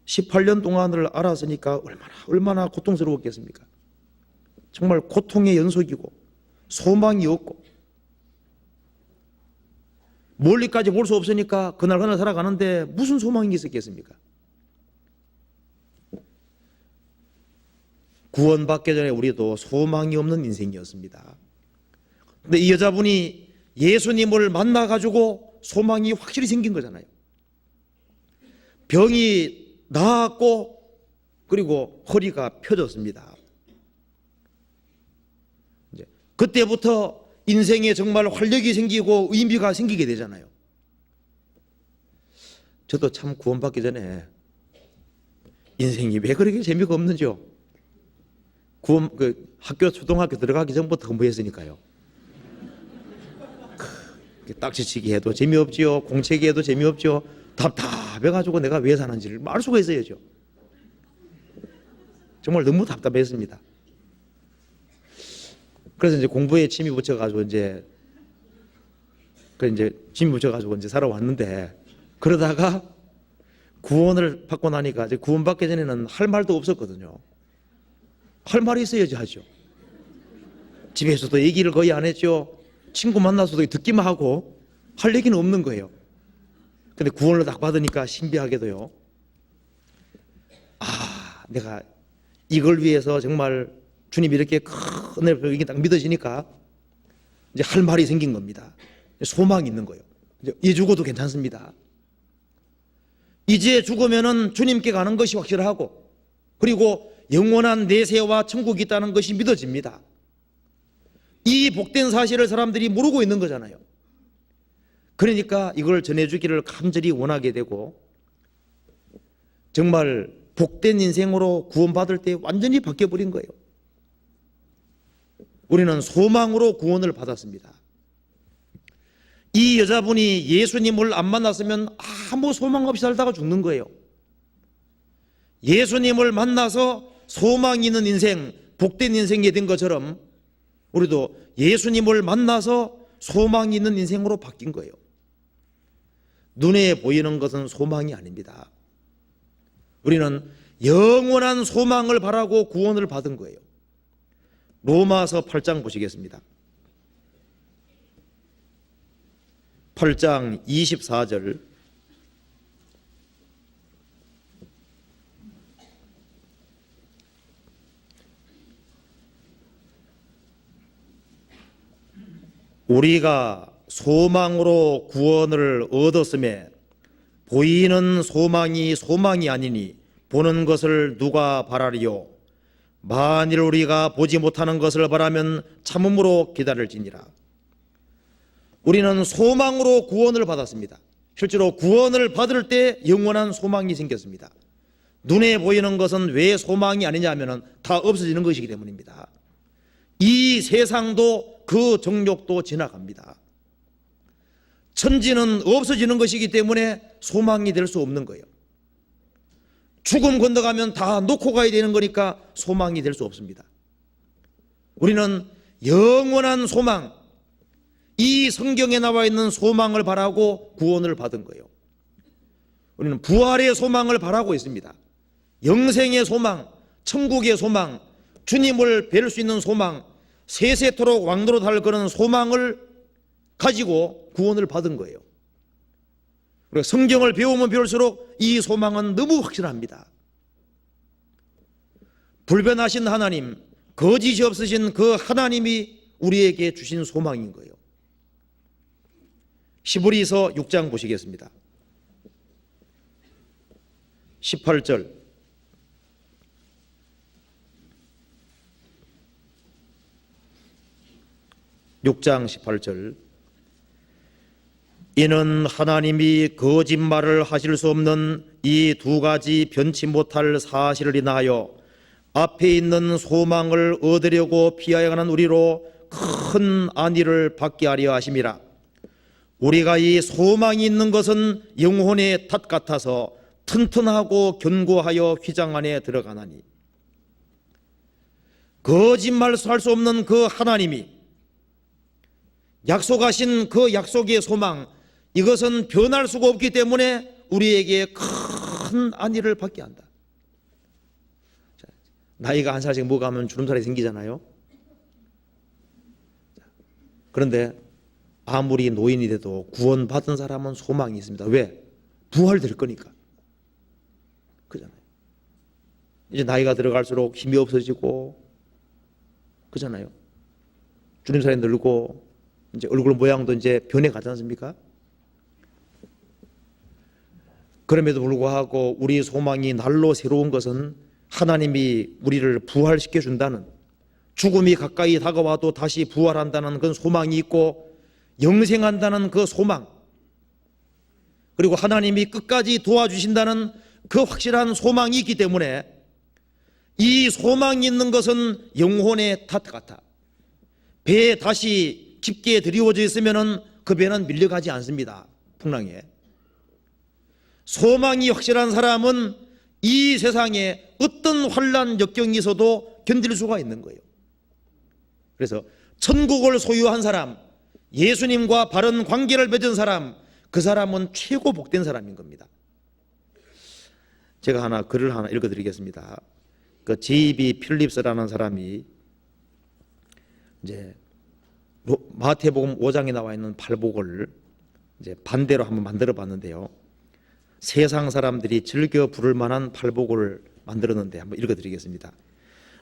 18년 동안을 알았으니까 얼마나 고통스러웠겠습니까? 정말 고통의 연속이고 소망이 없고 멀리까지 볼 수 없으니까 그날 살아가는데 무슨 소망이 있었겠습니까? 구원받기 전에 우리도 소망이 없는 인생이었습니다. 근데 이 여자분이 예수님을 만나가지고 소망이 확실히 생긴 거잖아요. 병이 나았고 그리고 허리가 펴졌습니다. 이제 그때부터 인생에 정말 활력이 생기고 의미가 생기게 되잖아요. 저도 참 구원받기 전에 인생이 왜 그렇게 재미가 없는지요. 학교 초등학교 들어가기 전부터 공부했으니까요. 딱지치기 해도 재미없지요. 공책이 해도 재미없죠. 답답해가지고 내가 왜 사는지를 알 수가 있어야죠. 정말 너무 답답했습니다. 그래서 이제 공부에 취미 붙여가지고 이제 취미 붙여가지고 이제 살아왔는데, 그러다가 구원을 받고 나니까 이제 구원받기 전에는 할 말도 없었거든요. 할 말이 있어야지 하죠. 집에서도 얘기를 거의 안 했죠. 친구 만나서도 듣기만 하고 할 얘기는 없는 거예요. 근데 구원을 딱 받으니까 신비하게도요, 내가 이걸 위해서 정말 주님이 이렇게 큰 은혜를 이게 딱 믿어지니까 이제 할 말이 생긴 겁니다. 소망이 있는 거예요. 이제 죽어도 괜찮습니다. 이제 죽으면은 주님께 가는 것이 확실하고, 그리고 영원한 내세와 천국이 있다는 것이 믿어집니다. 이 복된 사실을 사람들이 모르고 있는 거잖아요. 그러니까 이걸 전해주기를 간절히 원하게 되고, 정말 복된 인생으로 구원받을 때 완전히 바뀌어버린 거예요. 우리는 소망으로 구원을 받았습니다. 이 여자분이 예수님을 안 만났으면 아무 소망 없이 살다가 죽는 거예요. 예수님을 만나서 소망이 있는 인생, 복된 인생이 된 것처럼 우리도 예수님을 만나서 소망이 있는 인생으로 바뀐 거예요. 눈에 보이는 것은 소망이 아닙니다. 우리는 영원한 소망을 바라고 구원을 받은 거예요. 로마서 8장 보시겠습니다. 8장 24절. 우리가 소망으로 구원을 얻었음에 보이는 소망이 소망이 아니니 보는 것을 누가 바라리요? 만일 우리가 보지 못하는 것을 바라면 참음으로 기다릴지니라. 우리는 소망으로 구원을 받았습니다. 실제로 구원을 받을 때 영원한 소망이 생겼습니다. 눈에 보이는 것은 왜 소망이 아니냐 하면 다 없어지는 것이기 때문입니다. 이 세상도 그 정욕도 지나갑니다. 천지는 없어지는 것이기 때문에 소망이 될 수 없는 거예요. 죽음 건너가면 다 놓고 가야 되는 거니까 소망이 될 수 없습니다. 우리는 영원한 소망, 이 성경에 나와 있는 소망을 바라고 구원을 받은 거예요. 우리는 부활의 소망을 바라고 있습니다. 영생의 소망, 천국의 소망, 주님을 뵐 수 있는 소망, 세세토록 왕노릇할 그런 소망을 가지고 구원을 받은 거예요. 우리가 성경을 배우면 배울수록 이 소망은 너무 확실합니다. 불변하신 하나님, 거짓이 없으신 그 하나님이 우리에게 주신 소망인 거예요. 히브리서 6장 보시겠습니다. 18절. (6장 18절) 이는 하나님이 거짓말을 하실 수 없는 이 두 가지 변치 못할 사실을 인하여 앞에 있는 소망을 얻으려고 피하여 가는 우리로 큰 안위를 받게 하려 하심이라. 우리가 이 소망이 있는 것은 영혼의 탓 같아서 튼튼하고 견고하여 휘장 안에 들어가나니, 거짓말할 수 없는 그 하나님이 약속하신 그 약속의 소망, 이것은 변할 수가 없기 때문에 우리에게 큰 안위를 받게 한다. 나이가 한 살씩 먹어가면 주름살이 생기잖아요. 그런데 아무리 노인이 돼도 구원받은 사람은 소망이 있습니다. 왜? 부활될 거니까. 그잖아요. 이제 나이가 들어갈수록 힘이 없어지고, 그잖아요. 주름살이 늘고, 이제 얼굴 모양도 이제 변해 가지 않습니까? 그럼에도 불구하고 우리 소망이 날로 새로운 것은 하나님이 우리를 부활시켜 준다는, 죽음이 가까이 다가와도 다시 부활한다는 그런 소망이 있고, 영생한다는 그 소망, 그리고 하나님이 끝까지 도와주신다는 그 확실한 소망이 있기 때문에 이 소망이 있는 것은 영혼의 탓 같아. 배에 다시 깊게 드리워져 있으면 그 배는 밀려가지 않습니다. 풍랑에. 소망이 확실한 사람은 이 세상에 어떤 환난 역경이 있어도 견딜 수가 있는 거예요. 그래서 천국을 소유한 사람, 예수님과 바른 관계를 맺은 사람, 그 사람은 최고 복된 사람인 겁니다. 제가 글을 하나 읽어드리겠습니다. 그 J.B. 필립스라는 사람이 이제 마태복음 5장에 나와 있는 팔복을 이제 반대로 한번 만들어 봤는데요. 세상 사람들이 즐겨 부를 만한 팔복을 만들었는데 한번 읽어 드리겠습니다.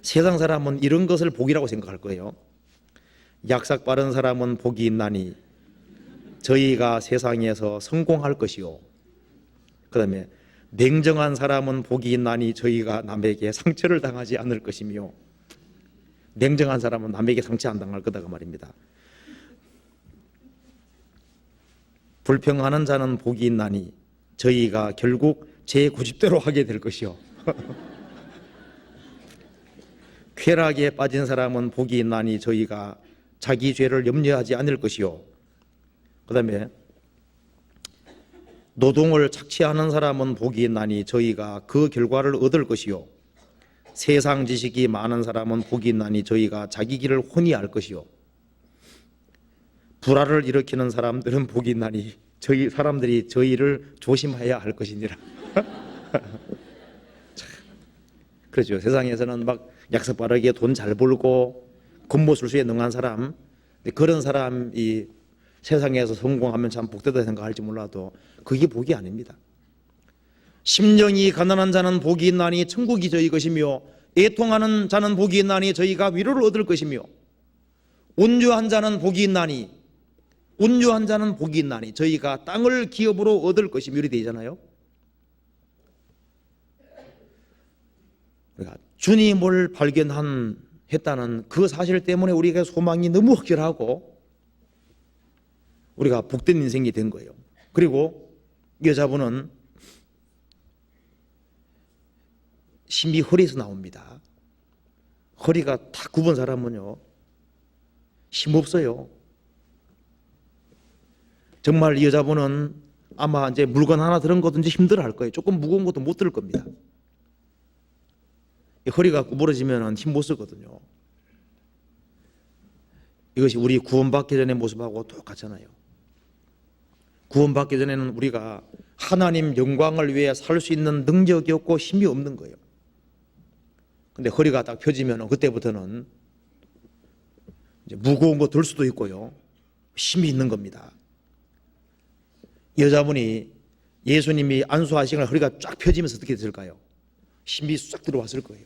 세상 사람은 이런 것을 복이라고 생각할 거예요. 약삭 빠른 사람은 복이 있나니 저희가 세상에서 성공할 것이요. 그 다음에 냉정한 사람은 복이 있나니 저희가 남에게 상처를 당하지 않을 것이며, 냉정한 사람은 남에게 상처 안 당할 거다 그 말입니다. 불평하는 자는 복이 있나니 저희가 결국 제 고집대로 하게 될 것이요. 쾌락에 빠진 사람은 복이 있나니 저희가 자기 죄를 염려하지 않을 것이요. 그 다음에 노동을 착취하는 사람은 복이 있나니 저희가 그 결과를 얻을 것이요. 세상 지식이 많은 사람은 복이 있나니 저희가 자기 길을 훤히 알 것이요. 불화를 일으키는 사람들은 복이 있나니 저희 사람들이 저희를 조심해야 할 것이니라. 그렇죠. 세상에서는 막 약속 빠르게 돈 잘 벌고 겉모술수에 능한 사람, 그런 사람이 세상에서 성공하면 참 복되다 생각할지 몰라도 그게 복이 아닙니다. 심령이 가난한 자는 복이 있나니 천국이 저희 것이며, 애통하는 자는 복이 있나니 저희가 위로를 얻을 것이며, 온유한 자는 복이 있나니 저희가 땅을 기업으로 얻을 것이며, 이렇게 되잖아요. 그러니까 주님을 발견했다는 그 사실 때문에 우리가 소망이 너무 확실하고 우리가 복된 인생이 된 거예요. 그리고 여자분은 심히 허리에서 나옵니다. 허리가 다 굽은 사람은요, 힘없어요. 정말 이 여자분은 아마 이제 물건 하나 들은 거든지 힘들어 할 거예요. 조금 무거운 것도 못 들 겁니다. 허리가 구부러지면 힘 못 쓰거든요. 이것이 우리 구원받기 전의 모습하고 똑같잖아요. 구원받기 전에는 우리가 하나님 영광을 위해 살 수 있는 능력이 없고 힘이 없는 거예요. 근데 허리가 딱 펴지면 그때부터는 이제 무거운 거 들 수도 있고요, 힘이 있는 겁니다. 여자분이 예수님이 안수하시는 허리가 쫙 펴지면서 어떻게 됐을까요? 힘이 싹 들어왔을 거예요.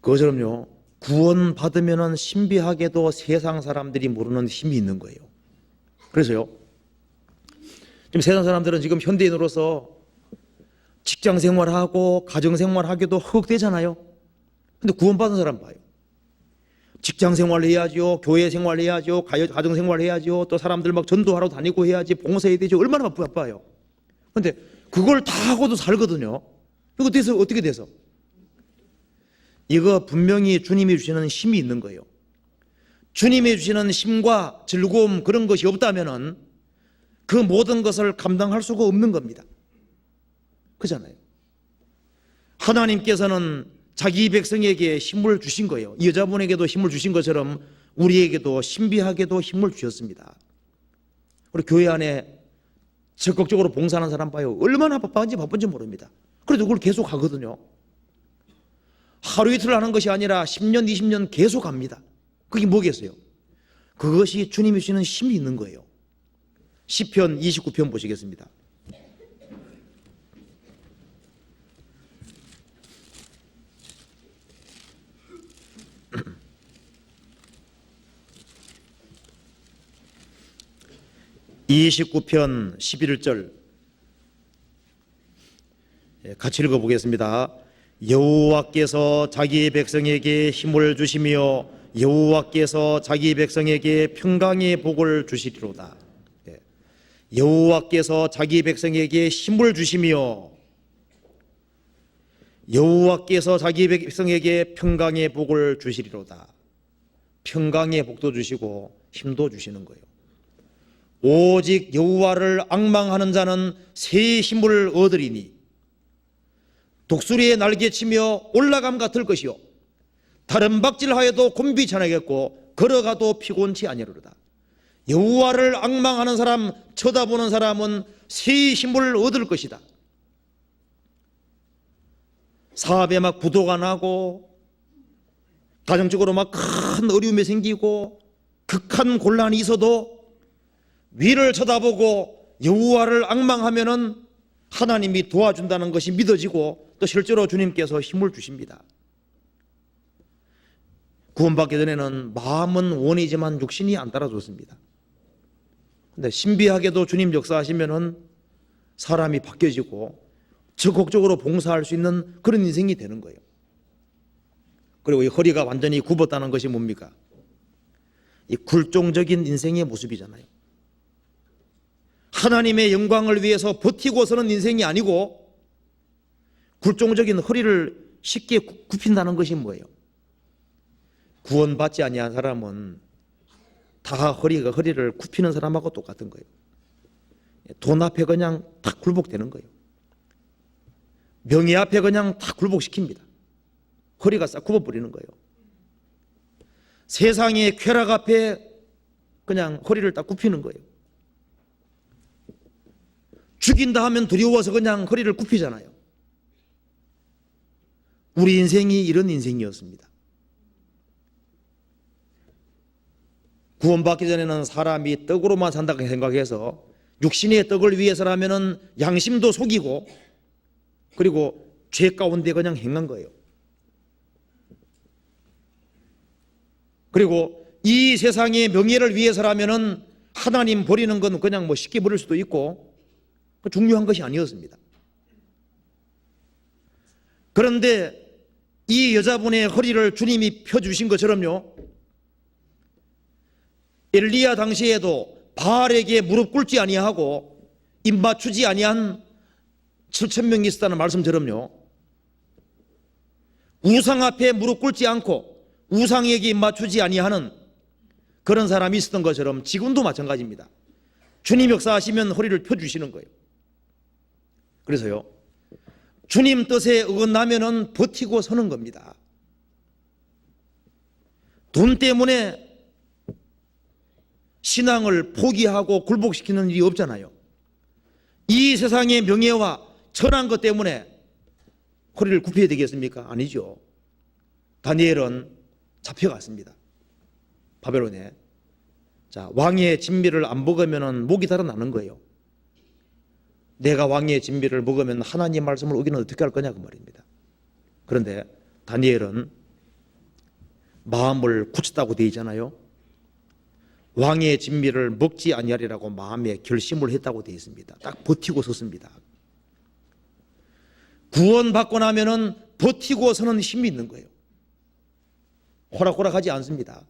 그것처럼요, 구원받으면 신비하게도 세상 사람들이 모르는 힘이 있는 거예요. 그래서요, 지금 세상 사람들은 지금 현대인으로서 직장 생활하고 가정 생활하기도 허걱대잖아요. 근데 구원받은 사람 봐요. 직장 생활 해야죠, 교회 생활 해야죠, 가정 생활 해야죠, 또 사람들 막 전도하러 다니고 해야지, 봉사해야 되죠. 얼마나 바빠요. 근데 그걸 다 하고도 살거든요. 이거 돼서 어떻게 돼서? 이거 분명히 주님이 주시는 힘이 있는 거예요. 주님이 주시는 힘과 즐거움, 그런 것이 없다면은 그 모든 것을 감당할 수가 없는 겁니다. 그렇잖아요. 하나님께서는 자기 백성에게 힘을 주신 거예요. 이 여자분에게도 힘을 주신 것처럼 우리에게도 신비하게도 힘을 주셨습니다. 우리 교회 안에 적극적으로 봉사하는 사람 봐요. 얼마나 바쁜지 모릅니다. 그래도 그걸 계속 하거든요. 하루 이틀 하는 것이 아니라 10년, 20년 계속 합니다. 그게 뭐겠어요? 그것이 주님이 주시는 힘이 있는 거예요. 시편 29편 보시겠습니다. (29편) 11절 같이 읽어보겠습니다. 여호와께서 자기 백성에게 힘을 주시며 여호와께서 자기 백성에게 평강의 복을 주시리로다. 여호와께서 자기 백성에게 힘을 주시며 여호와께서 자기 백성에게 평강의 복을 주시리로다. 평강의 복도 주시고 힘도 주시는 거예요. 오직 여호와를 앙망하는 자는 새 힘을 얻으리니 독수리의 날개치며 올라감 같을 것이요 다른 박질하여도 곤비치 않겠고 걸어가도 피곤치 아니하리로다. 여호와를 앙망하는 사람, 쳐다보는 사람은 새 힘을 얻을 것이다. 사업에 막 부도가 나고 가정적으로 막 큰 어려움이 생기고 극한 곤란이 있어도 위를 쳐다보고 여호와를 앙망하면은 하나님이 도와준다는 것이 믿어지고 또 실제로 주님께서 힘을 주십니다. 구원받기 전에는 마음은 원이지만 육신이 안 따라줬습니다. 근데 신비하게도 주님 역사하시면은 사람이 바뀌어지고 적극적으로 봉사할 수 있는 그런 인생이 되는 거예요. 그리고 이 허리가 완전히 굽었다는 것이 뭡니까? 이 굴종적인 인생의 모습이잖아요. 하나님의 영광을 위해서 버티고 서는 인생이 아니고 굴종적인 허리를 쉽게 굽힌다는 것이 뭐예요? 구원받지 아니한 사람은 다 허리를 굽히는 사람하고 똑같은 거예요. 돈 앞에 그냥 탁 굴복되는 거예요. 명예 앞에 그냥 탁 굴복시킵니다. 허리가 싹 굽어버리는 거예요. 세상의 쾌락 앞에 그냥 허리를 딱 굽히는 거예요. 죽인다 하면 두려워서 그냥 허리를 굽히잖아요. 우리 인생이 이런 인생이었습니다. 구원받기 전에는 사람이 떡으로만 산다고 생각해서 육신의 떡을 위해서라면은 양심도 속이고 그리고 죄 가운데 그냥 행한 거예요. 그리고 이 세상의 명예를 위해서라면은 하나님 버리는 건 그냥 뭐 쉽게 버릴 수도 있고 중요한 것이 아니었습니다. 그런데 이 여자분의 허리를 주님이 펴주신 것처럼요, 엘리야 당시에도 바알에게 무릎 꿇지 아니하고 입 맞추지 아니한 7,000명이 있었다는 말씀처럼요, 우상 앞에 무릎 꿇지 않고 우상에게 입 맞추지 아니하는 그런 사람이 있었던 것처럼 지금도 마찬가지입니다. 주님 역사하시면 허리를 펴주시는 거예요. 그래서요, 주님 뜻에 어긋나면은 버티고 서는 겁니다. 돈 때문에 신앙을 포기하고 굴복시키는 일이 없잖아요. 이 세상의 명예와 천한 것 때문에 허리를 굽혀야 되겠습니까? 아니죠. 다니엘은 잡혀갔습니다. 바벨론에. 자, 왕의 진미를 안 먹으면 목이 달아나는 거예요. 내가 왕의 진미를 먹으면 하나님 말씀을 어기는 어떻게 할 거냐 그 말입니다. 그런데 다니엘은 마음을 굳혔다고 되어 있잖아요. 왕의 진미를 먹지 아니하리라고 마음에 결심을 했다고 되어 있습니다. 딱 버티고 섰습니다. 구원받고 나면은 버티고 서는 힘이 있는 거예요. 호락호락하지 않습니다.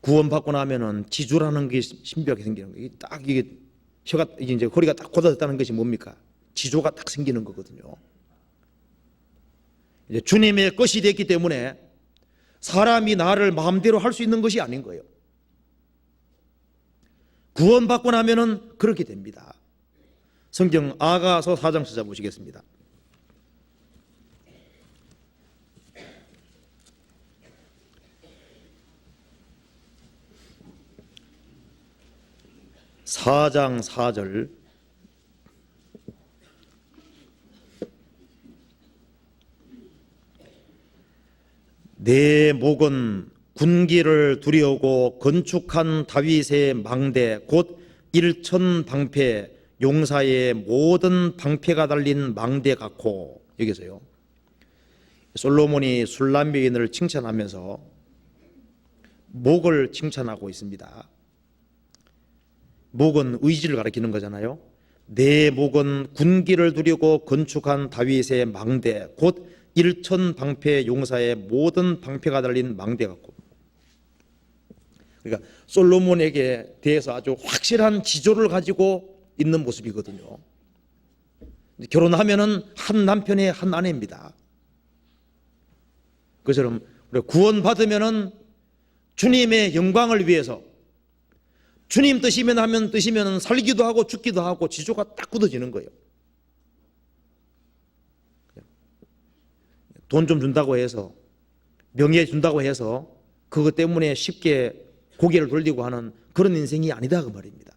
구원받고 나면은 지주라는 게 신비하게 생기는 거예요. 딱 이게 혀가 이제 허리가 딱 곧아졌다는 것이 뭡니까? 지조가 딱 생기는 거거든요. 이제 주님의 것이 됐기 때문에 사람이 나를 마음대로 할 수 있는 것이 아닌 거예요. 구원받고 나면은 그렇게 됩니다. 성경 아가서 4장 찾아보시겠습니다. (4장 4절) 내 목은 군기를 두려우고 건축한 다윗의 망대 곧 일천방패 용사의 모든 방패가 달린 망대 같고, 여기서요 솔로몬이 술람 여인을 칭찬하면서 목을 칭찬하고 있습니다. 목은 의지를 가리키는 거잖아요. 내 목은 군기를 두려고 건축한 다윗의 망대 곧 일천방패 용사의 모든 방패가 달린 망대 같고, 그러니까 솔로몬에게 대해서 아주 확실한 지조를 가지고 있는 모습이거든요. 결혼하면은 한 남편의 한 아내입니다. 그처럼 우리가 구원받으면은 주님의 영광을 위해서 주님 뜻이면 살기도 하고 죽기도 하고 지조가 딱 굳어지는 거예요. 돈 좀 준다고 해서, 명예 준다고 해서 그것 때문에 쉽게 고개를 돌리고 하는 그런 인생이 아니다 그 말입니다.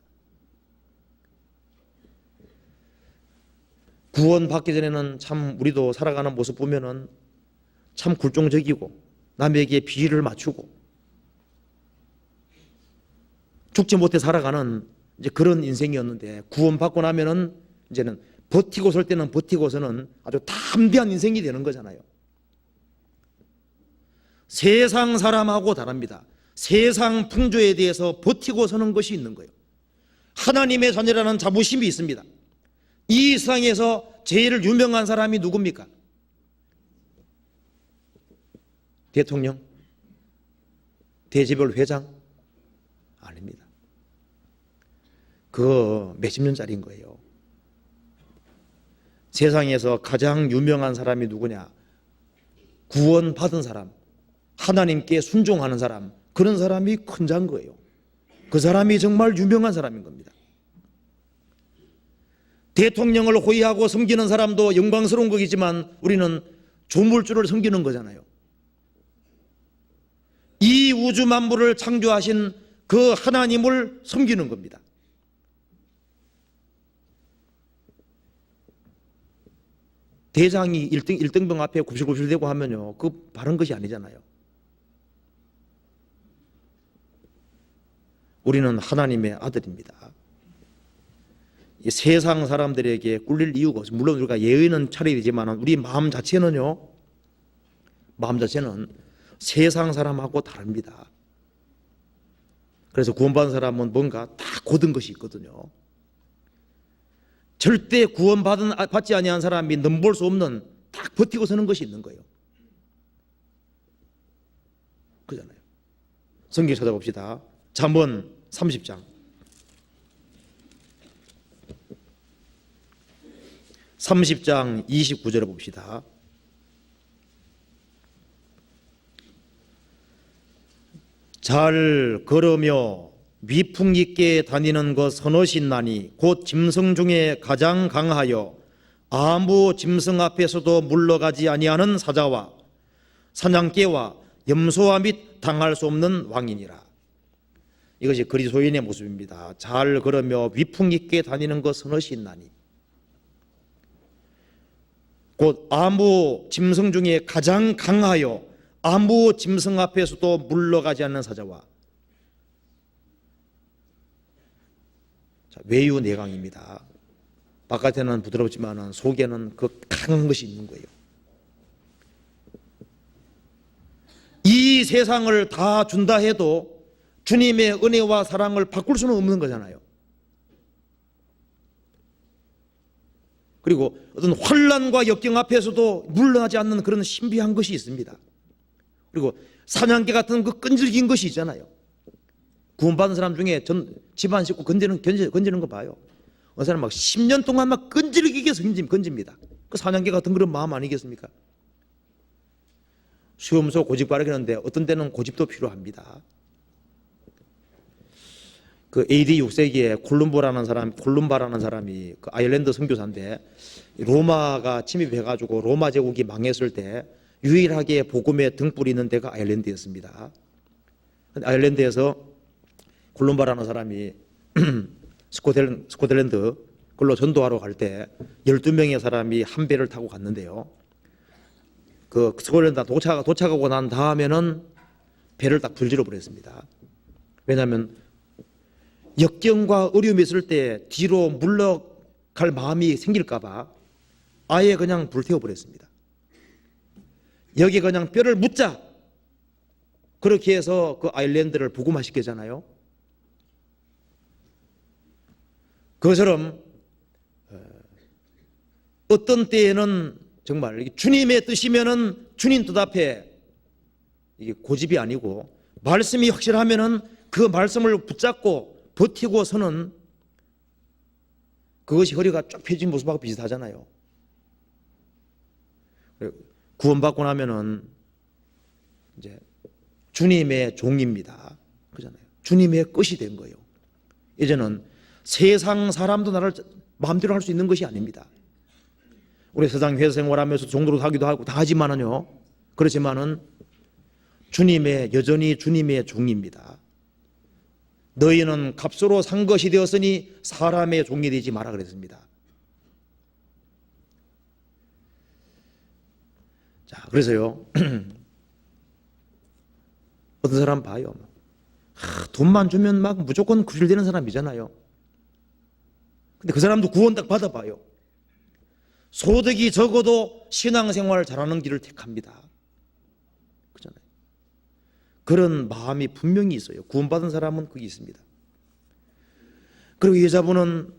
구원받기 전에는 참 우리도 살아가는 모습 보면은 참 굴종적이고 남에게 비위를 맞추고 죽지 못해 살아가는 이제 그런 인생이었는데, 구원받고 나면은 이제는 버티고 설 때는 버티고서는 아주 담대한 인생이 되는 거잖아요. 세상 사람하고 다릅니다. 세상 풍조에 대해서 버티고 서는 것이 있는 거예요. 하나님의 자녀라는 자부심이 있습니다. 이 세상에서 제일 유명한 사람이 누굽니까? 대통령? 대재벌 회장? 아닙니다. 그거 몇십 년짜리인 거예요. 세상에서 가장 유명한 사람이 누구냐? 구원받은 사람, 하나님께 순종하는 사람, 그런 사람이 큰 자인 거예요. 그 사람이 정말 유명한 사람인 겁니다. 대통령을 호위하고 섬기는 사람도 영광스러운 거겠지만 우리는 조물주를 섬기는 거잖아요. 이 우주 만물을 창조하신 그 하나님을 섬기는 겁니다. 대장이 1등병 앞에 굽실굽실 대고 하면요, 그 바른 것이 아니잖아요. 우리는 하나님의 아들입니다. 이 세상 사람들에게 꿀릴 이유가 없어요. 물론 우리가 예의는 차려야 되지만 우리 마음 자체는요, 마음 자체는 세상 사람하고 다릅니다. 그래서 구원받은 사람은 뭔가 다 고든 것이 있거든요. 절대 구원받지 아니한 사람이 넘볼 수 없는 딱 버티고 서는 것이 있는 거예요. 그잖아요. 성경 찾아봅시다. 잠언 30장 29절을 봅시다. 잘 걸으며 위풍 있게 다니는 것 선하신나니 곧 짐승 중에 가장 강하여 아무 짐승 앞에서도 물러가지 아니하는 사자와 사냥개와 염소와 및 당할 수 없는 왕이니라. 이것이 그리스도인의 모습입니다. 잘 걸으며 위풍 있게 다니는 것 선하신나니 곧 아무 짐승 중에 가장 강하여 아무 짐승 앞에서도 물러가지 않는 사자와, 외유 내강입니다. 바깥에는 부드럽지만 속에는 그 강한 것이 있는 거예요. 이 세상을 다 준다 해도 주님의 은혜와 사랑을 바꿀 수는 없는 거잖아요. 그리고 어떤 환난과 역경 앞에서도 물러나지 않는 그런 신비한 것이 있습니다. 그리고 사냥개 같은 그 끈질긴 것이 있잖아요. 구원받은 사람 중에 집안 식구 건지는 거 봐요. 어느 사람 막 10년 동안 막 끈질기게 건집니다. 그 사냥개 같은 그런 마음 아니겠습니까? 수염소 고집 바르겠는데 어떤 때는 고집도 필요합니다. 그 AD 6세기에 콜룸바라는 사람이 그 아일랜드 선교사인데, 로마가 침입해가지고 로마 제국이 망했을 때 유일하게 복음에 등불이 있는 데가 아일랜드였습니다. 아일랜드에서 콜룸바라는 사람이 스코틀랜드 그걸로 전도하러 갈 때 12명의 사람이 한 배를 타고 갔는데요. 그 스코틀랜드 도착하고 난 다음에는 배를 딱 불질러 버렸습니다. 왜냐하면 역경과 어려움이 있을 때 뒤로 물러갈 마음이 생길까 봐 아예 그냥 불태워 버렸습니다. 여기 그냥 뼈를 묻자, 그렇게 해서 그 아일랜드를 복음화시키잖아요. 그것처럼 어떤 때에는 정말 주님의 뜻이면은 주님 뜻 앞에 이게 고집이 아니고 말씀이 확실하면은 그 말씀을 붙잡고 버티고 서는, 그것이 허리가 쫙 펴진 모습하고 비슷하잖아요. 구원받고 나면은 이제 주님의 종입니다. 그잖아요. 주님의 것이 된 거예요. 이제는 세상 사람도 나를 마음대로 할 수 있는 것이 아닙니다. 우리 세상 회사 생활하면서 종로로 하기도 하고 다 하지만은요, 그렇지만은 여전히 주님의 종입니다. 너희는 값으로 산 것이 되었으니 사람의 종이 되지 마라 그랬습니다. 자, 그래서요, 어떤 사람 봐요. 돈만 주면 막 무조건 구실되는 사람이잖아요. 근데 그 사람도 구원 딱 받아봐요. 소득이 적어도 신앙생활을 잘하는 길을 택합니다. 그렇잖아요. 그런 마음이 분명히 있어요. 구원받은 사람은 그게 있습니다. 그리고 이 여자분은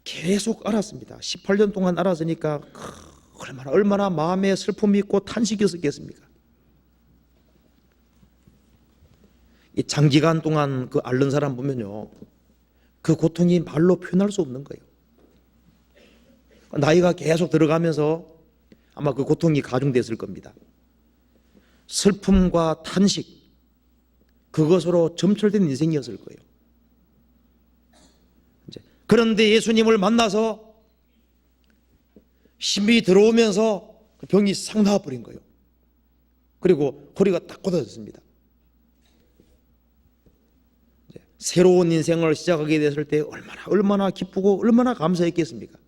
계속 알았습니다. 18년 동안 알았으니까 얼마나 마음에 슬픔이 있고 탄식이 있었겠습니까? 이 장기간 동안 그 앓는 사람 보면요, 그 고통이 말로 표현할 수 없는 거예요. 나이가 계속 들어가면서 아마 그 고통이 가중됐을 겁니다. 슬픔과 탄식, 그것으로 점철된 인생이었을 거예요. 그런데 예수님을 만나서 힘이 들어오면서 병이 싹 나와버린 거예요. 그리고 허리가 딱 곧아졌습니다. 새로운 인생을 시작하게 됐을 때 얼마나 기쁘고 얼마나 감사했겠습니까?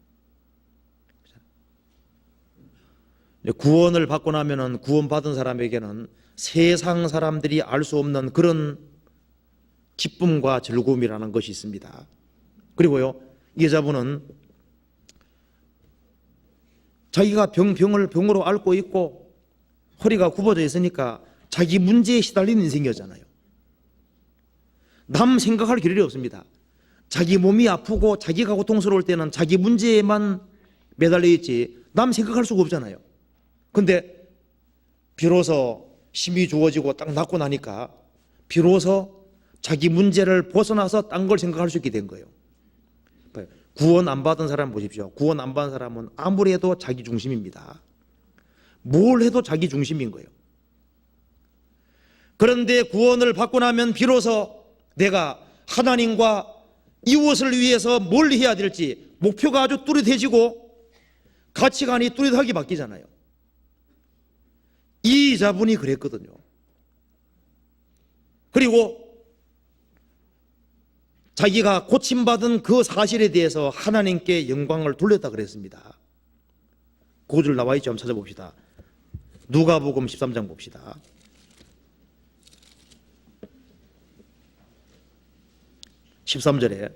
구원을 받고 나면은 구원받은 사람에게는 세상 사람들이 알 수 없는 그런 기쁨과 즐거움이라는 것이 있습니다. 그리고요, 이 여자분은 자기가 병으로 앓고 있고 허리가 굽어져 있으니까 자기 문제에 시달리는 인생이었잖아요. 남 생각할 길이 없습니다. 자기 몸이 아프고 자기가 고통스러울 때는 자기 문제에만 매달려 있지 남 생각할 수가 없잖아요. 근데 비로소 힘이 좋아지고 딱 낫고 나니까 비로소 자기 문제를 벗어나서 딴 걸 생각할 수 있게 된 거예요. 구원 안 받은 사람 보십시오. 구원 안 받은 사람은 아무리 해도 자기 중심입니다. 뭘 해도 자기 중심인 거예요. 그런데 구원을 받고 나면 비로소 내가 하나님과 이웃을 위해서 뭘 해야 될지 목표가 아주 뚜렷해지고 가치관이 뚜렷하게 바뀌잖아요. 이 여자분이 그랬거든요. 그리고 자기가 고침받은 그 사실에 대해서 하나님께 영광을 돌렸다 그랬습니다. 그 구절 나와 있죠. 한번 찾아봅시다. 누가복음 13장 봅시다. 13절에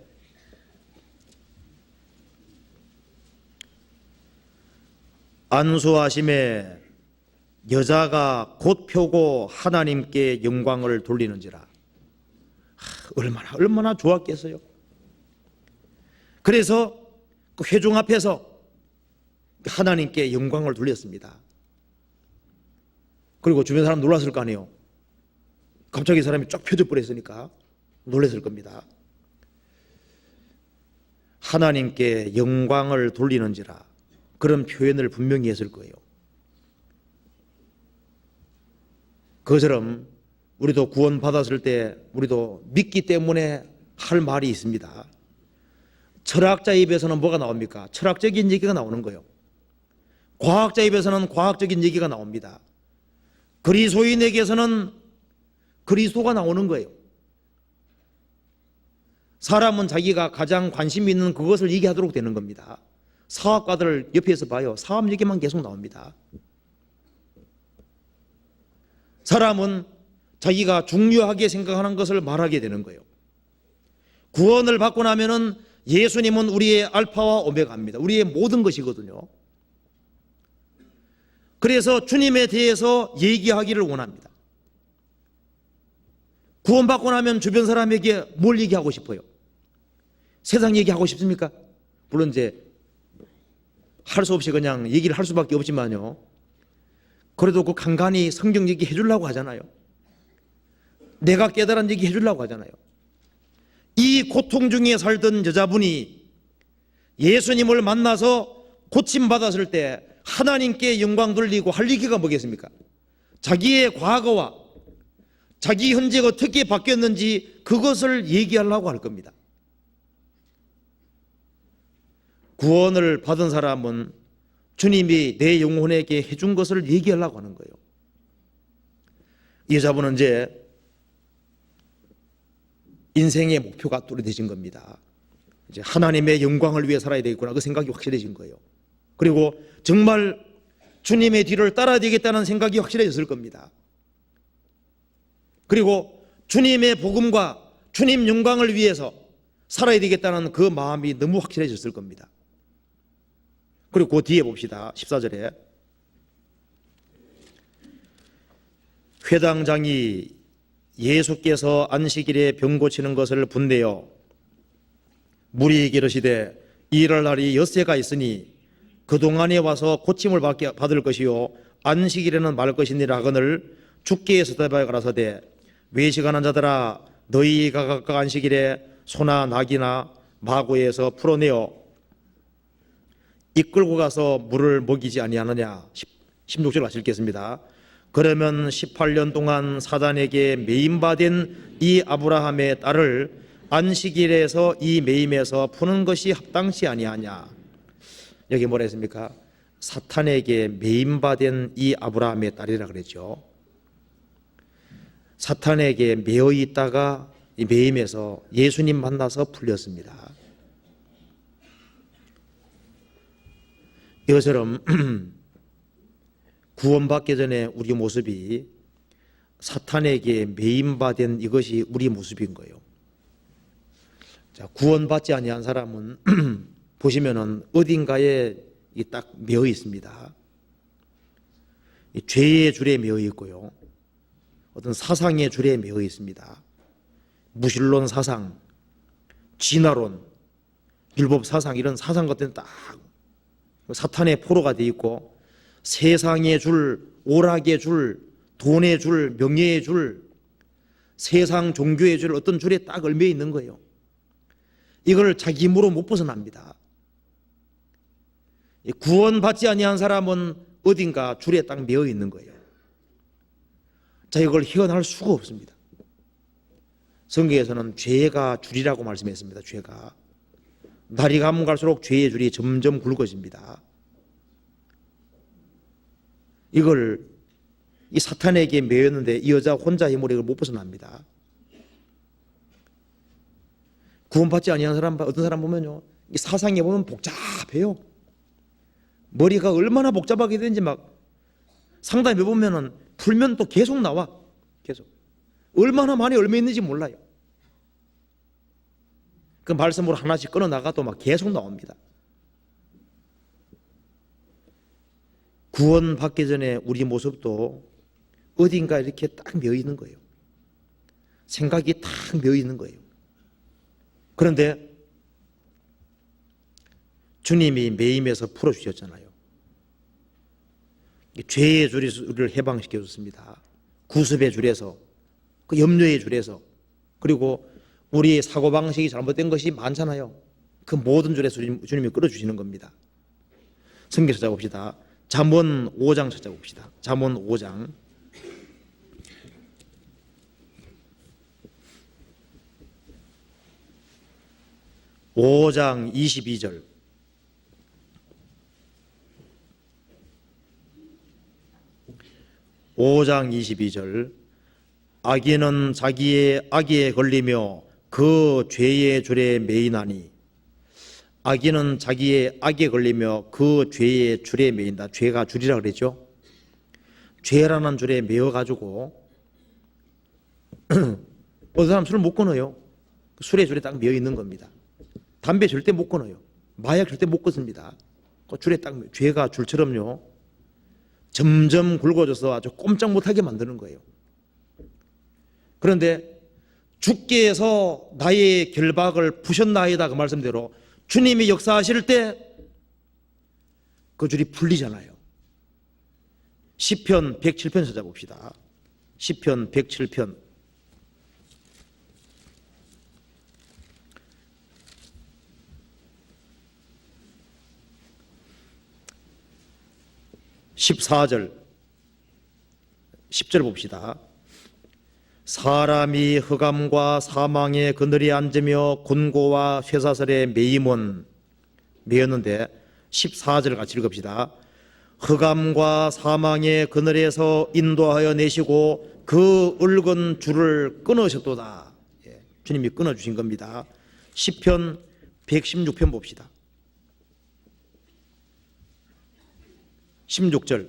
안수하심에 여자가 곧 펴고 하나님께 영광을 돌리는지라. 얼마나 좋았겠어요. 그래서 그 회중 앞에서 하나님께 영광을 돌렸습니다. 그리고 주변 사람 놀랐을 거 아니에요. 갑자기 사람이 쫙 펴져 버렸으니까 놀랐을 겁니다. 하나님께 영광을 돌리는지라, 그런 표현을 분명히 했을 거예요. 그처럼 우리도 구원 받았을 때 우리도 믿기 때문에 할 말이 있습니다. 철학자 입에서는 뭐가 나옵니까? 철학적인 얘기가 나오는 거예요. 과학자 입에서는 과학적인 얘기가 나옵니다. 그리스도인에게서는 그리스도가 나오는 거예요. 사람은 자기가 가장 관심 있는 그것을 얘기하도록 되는 겁니다. 사업가들 옆에서 봐요. 사업 얘기만 계속 나옵니다. 사람은 자기가 중요하게 생각하는 것을 말하게 되는 거예요. 구원을 받고 나면은 예수님은 우리의 알파와 오메가입니다. 우리의 모든 것이거든요. 그래서 주님에 대해서 얘기하기를 원합니다. 구원받고 나면 주변 사람에게 뭘 얘기하고 싶어요? 세상 얘기하고 싶습니까? 물론 이제 할 수 없이 그냥 얘기를 할 수밖에 없지만요. 그래도 그 간간히 성경 얘기 해주려고 하잖아요. 내가 깨달은 얘기 해주려고 하잖아요. 이 고통 중에 살던 여자분이 예수님을 만나서 고침받았을 때 하나님께 영광 돌리고 할 얘기가 뭐겠습니까? 자기의 과거와 자기 현재가 어떻게 바뀌었는지 그것을 얘기하려고 할 겁니다. 구원을 받은 사람은 주님이 내 영혼에게 해준 것을 얘기하려고 하는 거예요. 이 여자분은 이제 인생의 목표가 뚜렷해진 겁니다. 이제 하나님의 영광을 위해 살아야 되겠구나 그 생각이 확실해진 거예요. 그리고 정말 주님의 뒤를 따라야 되겠다는 생각이 확실해졌을 겁니다. 그리고 주님의 복음과 주님 영광을 위해서 살아야 되겠다는 그 마음이 너무 확실해졌을 겁니다. 그리고 그 뒤에 봅시다. 14절에 회당장이 예수께서 안식일에 병 고치는 것을 분내어 무리에게 이르시되 일할 날이 엿새가 있으니 그동안에 와서 고침을 받을 것이요 안식일에는 말 것이니라 하거늘 주께 대답하여 가라사대 외식하는 자들아 너희가 각각 안식일에 소나 낙이나 마구에서 풀어내어 이끌고 가서 물을 먹이지 아니하느냐. 16절 같이 읽겠습니다. 그러면 18년 동안 사단에게 매임받은 이 아브라함의 딸을 안식일에서 이 매임에서 푸는 것이 합당치 아니하냐. 여기 뭐라 했습니까? 사탄에게 매임받은 이 아브라함의 딸이라 그랬죠. 사탄에게 매여 있다가 이 매임에서 예수님 만나서 풀렸습니다. 이것처럼 구원받기 전에 우리 모습이 사탄에게 매임받은 이것이 우리 모습인 거예요. 자, 구원받지 아니한 사람은 보시면은 어딘가에 딱 매여 있습니다. 죄의 줄에 매여 있고요. 어떤 사상의 줄에 매여 있습니다. 무신론 사상, 진화론, 율법 사상 이런 사상 같은 딱 사탄의 포로가 돼 있고 세상의 줄, 오락의 줄, 돈의 줄, 명예의 줄, 세상 종교의 줄 어떤 줄에 딱 얽매여 있는 거예요. 이걸 자기 힘으로 못 벗어납니다. 구원받지 아니한 사람은 어딘가 줄에 딱 매여 있는 거예요. 자, 이걸 헤어날 수가 없습니다. 성경에서는 죄가 줄이라고 말씀했습니다. 죄가 날이 가면 갈수록 죄의 줄이 점점 굵어집니다. 이걸 이 사탄에게 매였는데 이 여자 혼자 힘으로 이걸 못 벗어납니다. 구원받지 아니한 사람, 어떤 사람 보면요, 이 사상에 보면 복잡해요. 머리가 얼마나 복잡하게 되는지 막 상담해 보면은 풀면 또 계속 나와. 계속 얼마나 많이 얽매 있는지 몰라요. 그 말씀으로 하나씩 끊어 나가도 막 계속 나옵니다. 구원받기 전에 우리 모습도 어딘가 이렇게 딱 매여 있는 거예요. 생각이 딱 매여 있는 거예요. 그런데 주님이 매임에서 풀어주셨잖아요. 죄의 줄을 해방시켜 줬습니다. 구습의 줄에서, 그 염려의 줄에서, 그리고 우리의 사고방식이 잘못된 것이 많잖아요. 그 모든 줄에서 주님이 끌어주시는 겁니다. 성경 찾아봅시다. 잠언 5장 찾아봅시다. 잠언 5장. (5장 22절) (5장 22절) 악인은 자기의 악에 걸리며 그 죄의 줄에 매이나니. 악인은 자기의 악에 걸리며 그 죄의 줄에 매인다. 죄가 줄이라 그랬죠. 죄라는 줄에 매여가지고 어떤 사람 술을 못 끊어요. 술의 줄에 딱 매여 있는 겁니다. 담배 절대 못 끊어요. 마약 절대 못 끊습니다. 그 줄에 딱 죄가 줄처럼요 점점 굵어져서 아주 꼼짝 못하게 만드는 거예요. 그런데 주께서 나의 결박을 푸셨나이다 그 말씀대로 주님이 역사하실 때 그 줄이 풀리잖아요. 시편 107편 찾아봅시다. 시편 107편 14절 10절 봅시다. 사람이 흑암과 사망의 그늘에 앉으며 곤고와 쇠사슬에 매였는데 14절 같이 읽읍시다. 흑암과 사망의 그늘에서 인도하여 내시고 그 굵은 줄을 끊으셨도다. 주님이 끊어주신 겁니다. 시편 116편 봅시다. 16절.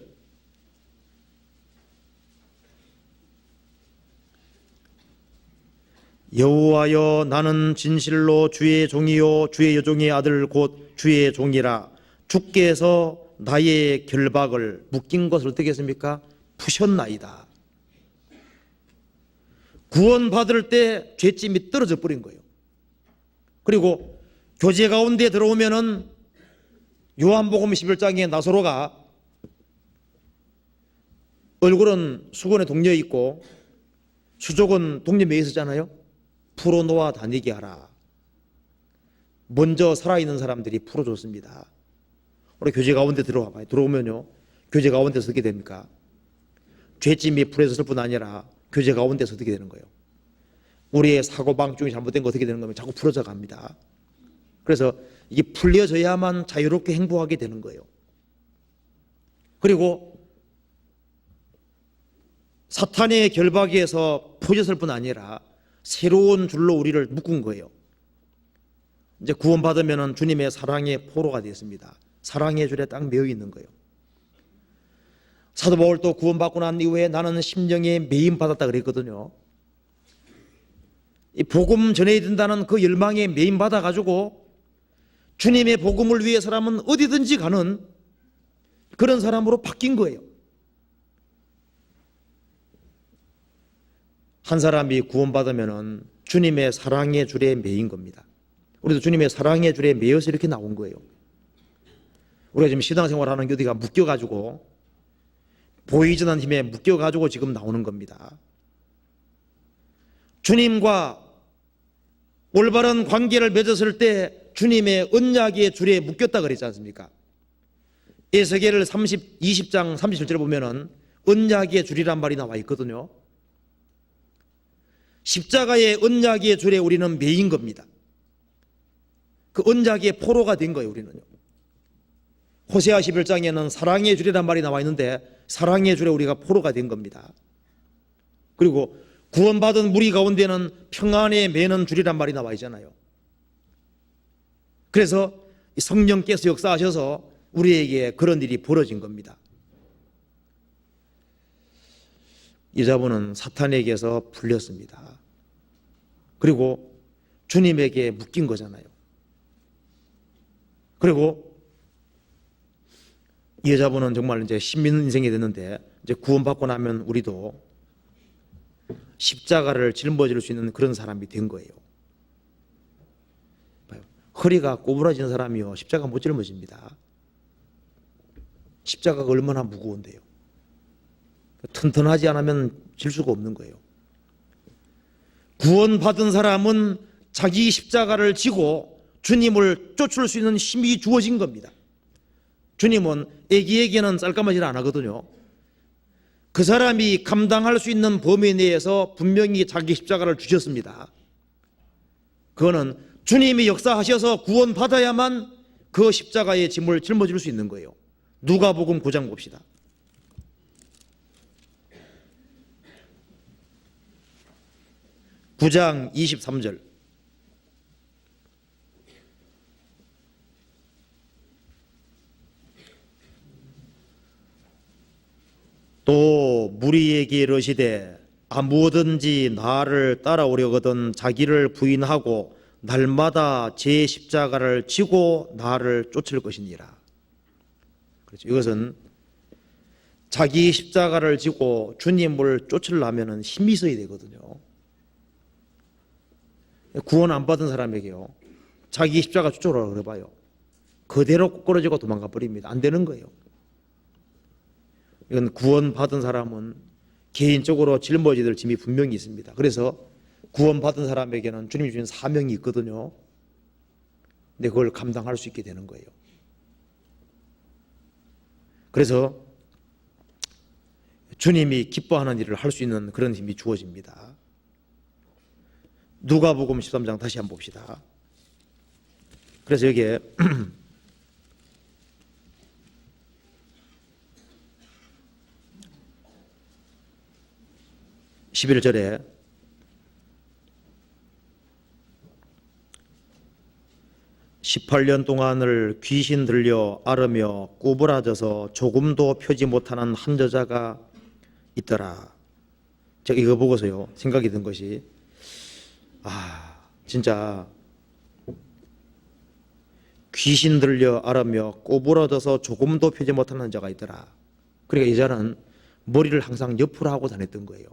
여호와여, 나는 진실로 주의 종이요 주의 여종의 아들 곧 주의 종이라. 주께서 나의 결박을, 묶인 것을 어떻게 했습니까? 푸셨나이다. 구원받을 때 죄짐이 떨어져 버린 거예요. 그리고 교제 가운데 들어오면은 요한복음 11장에 나사로가 얼굴은 수건에 동려 있고 수족은 동려 매여 있었잖아요. 풀어놓아 다니게 하라. 먼저 살아있는 사람들이 풀어줬습니다. 우리 교제 가운데 들어와 봐요. 들어오면요, 교제 가운데서 어떻게 됩니까? 죄짐이 풀어졌을 뿐 아니라 교제 가운데서 어떻게 되는 거예요? 우리의 사고방중이 잘못된 거 어떻게 되는 거면 자꾸 풀어져 갑니다. 그래서 이게 풀려져야만 자유롭게 행복하게 되는 거예요. 그리고 사탄의 결박에서 풀어졌을 뿐 아니라 새로운 줄로 우리를 묶은 거예요. 이제 구원받으면 주님의 사랑의 포로가 되었습니다. 사랑의 줄에 딱 매여 있는 거예요. 사도 바울 또 구원받고 난 이후에 나는 심령에 매임 받았다 그랬거든요. 이 복음 전해야 된다는 그 열망에 매임 받아가지고 주님의 복음을 위해 사람은 어디든지 가는 그런 사람으로 바뀐 거예요. 한 사람이 구원받으면 주님의 사랑의 줄에 매인 겁니다. 우리도 주님의 사랑의 줄에 매여서 이렇게 나온 거예요. 우리가 지금 신앙생활 하는 게 어디가 묶여가지고 보이지 않는 힘에 묶여가지고 지금 나오는 겁니다. 주님과 올바른 관계를 맺었을 때 주님의 언약의 줄에 묶였다 그랬지 않습니까? 에스겔 20장 37절에 보면은 언약의 줄이란 말이 나와 있거든요. 십자가의 언약의 줄에 우리는 매인 겁니다. 그 언약의 포로가 된 거예요, 우리는요. 호세아 11장에는 사랑의 줄이란 말이 나와 있는데 사랑의 줄에 우리가 포로가 된 겁니다. 그리고 구원받은 무리 가운데는 평안에 매는 줄이란 말이 나와 있잖아요. 그래서 성령께서 역사하셔서 우리에게 그런 일이 벌어진 겁니다. 여자분은 사탄에게서 풀렸습니다. 그리고 주님에게 묶인 거잖아요. 그리고 이 여자분은 정말 이제 신민 인생이 됐는데 이제 구원받고 나면 우리도 십자가를 짊어질 수 있는 그런 사람이 된 거예요. 봐요. 허리가 꼬부라진 사람이요 십자가 못 짊어집니다. 십자가가 얼마나 무거운데요. 튼튼하지 않으면 질 수가 없는 거예요. 구원받은 사람은 자기 십자가를 지고 주님을 쫓을 수 있는 힘이 주어진 겁니다. 주님은 애기에게는 쌀까마질 안 하거든요. 그 사람이 감당할 수 있는 범위 내에서 분명히 자기 십자가를 주셨습니다. 그거는 주님이 역사하셔서 구원받아야만 그 십자가의 짐을 짊어질 수 있는 거예요. 누가복음 9장 봅시다. (9장 23절) 또 무리에게 이르시되 아무든지 나를 따라오려거든 자기를 부인하고 날마다 제 십자가를 지고 나를 쫓을 것이니라. 그렇죠. 이것은 자기 십자가를 지고 주님을 쫓으려면 힘이 있어야 되거든요. 구원 안 받은 사람에게요 자기 십자가 쫓으라고 그래봐요. 그대로 꼬꾸러지고 도망가 버립니다. 안 되는 거예요. 이건 구원받은 사람은 개인적으로 짊어져야 될 짐이 분명히 있습니다. 그래서 구원받은 사람에게는 주님이 주신 사명이 있거든요. 근데 그걸 감당할 수 있게 되는 거예요. 그래서 주님이 기뻐하는 일을 할 수 있는 그런 힘이 주어집니다. 누가복음 13장 다시 한번 봅시다. 그래서 여기에 18년 동안을 귀신 들려 앓으며 구부라져서 조금도 펴지 못하는 한 여자가 있더라. 제가 이거 보고서요 생각이 든 것이, 진짜 귀신 들려 앓으며 구부러져서 조금도 펴지 못하는 자가 있더라. 그러니까 여자는 머리를 항상 옆으로 하고 다녔던 거예요.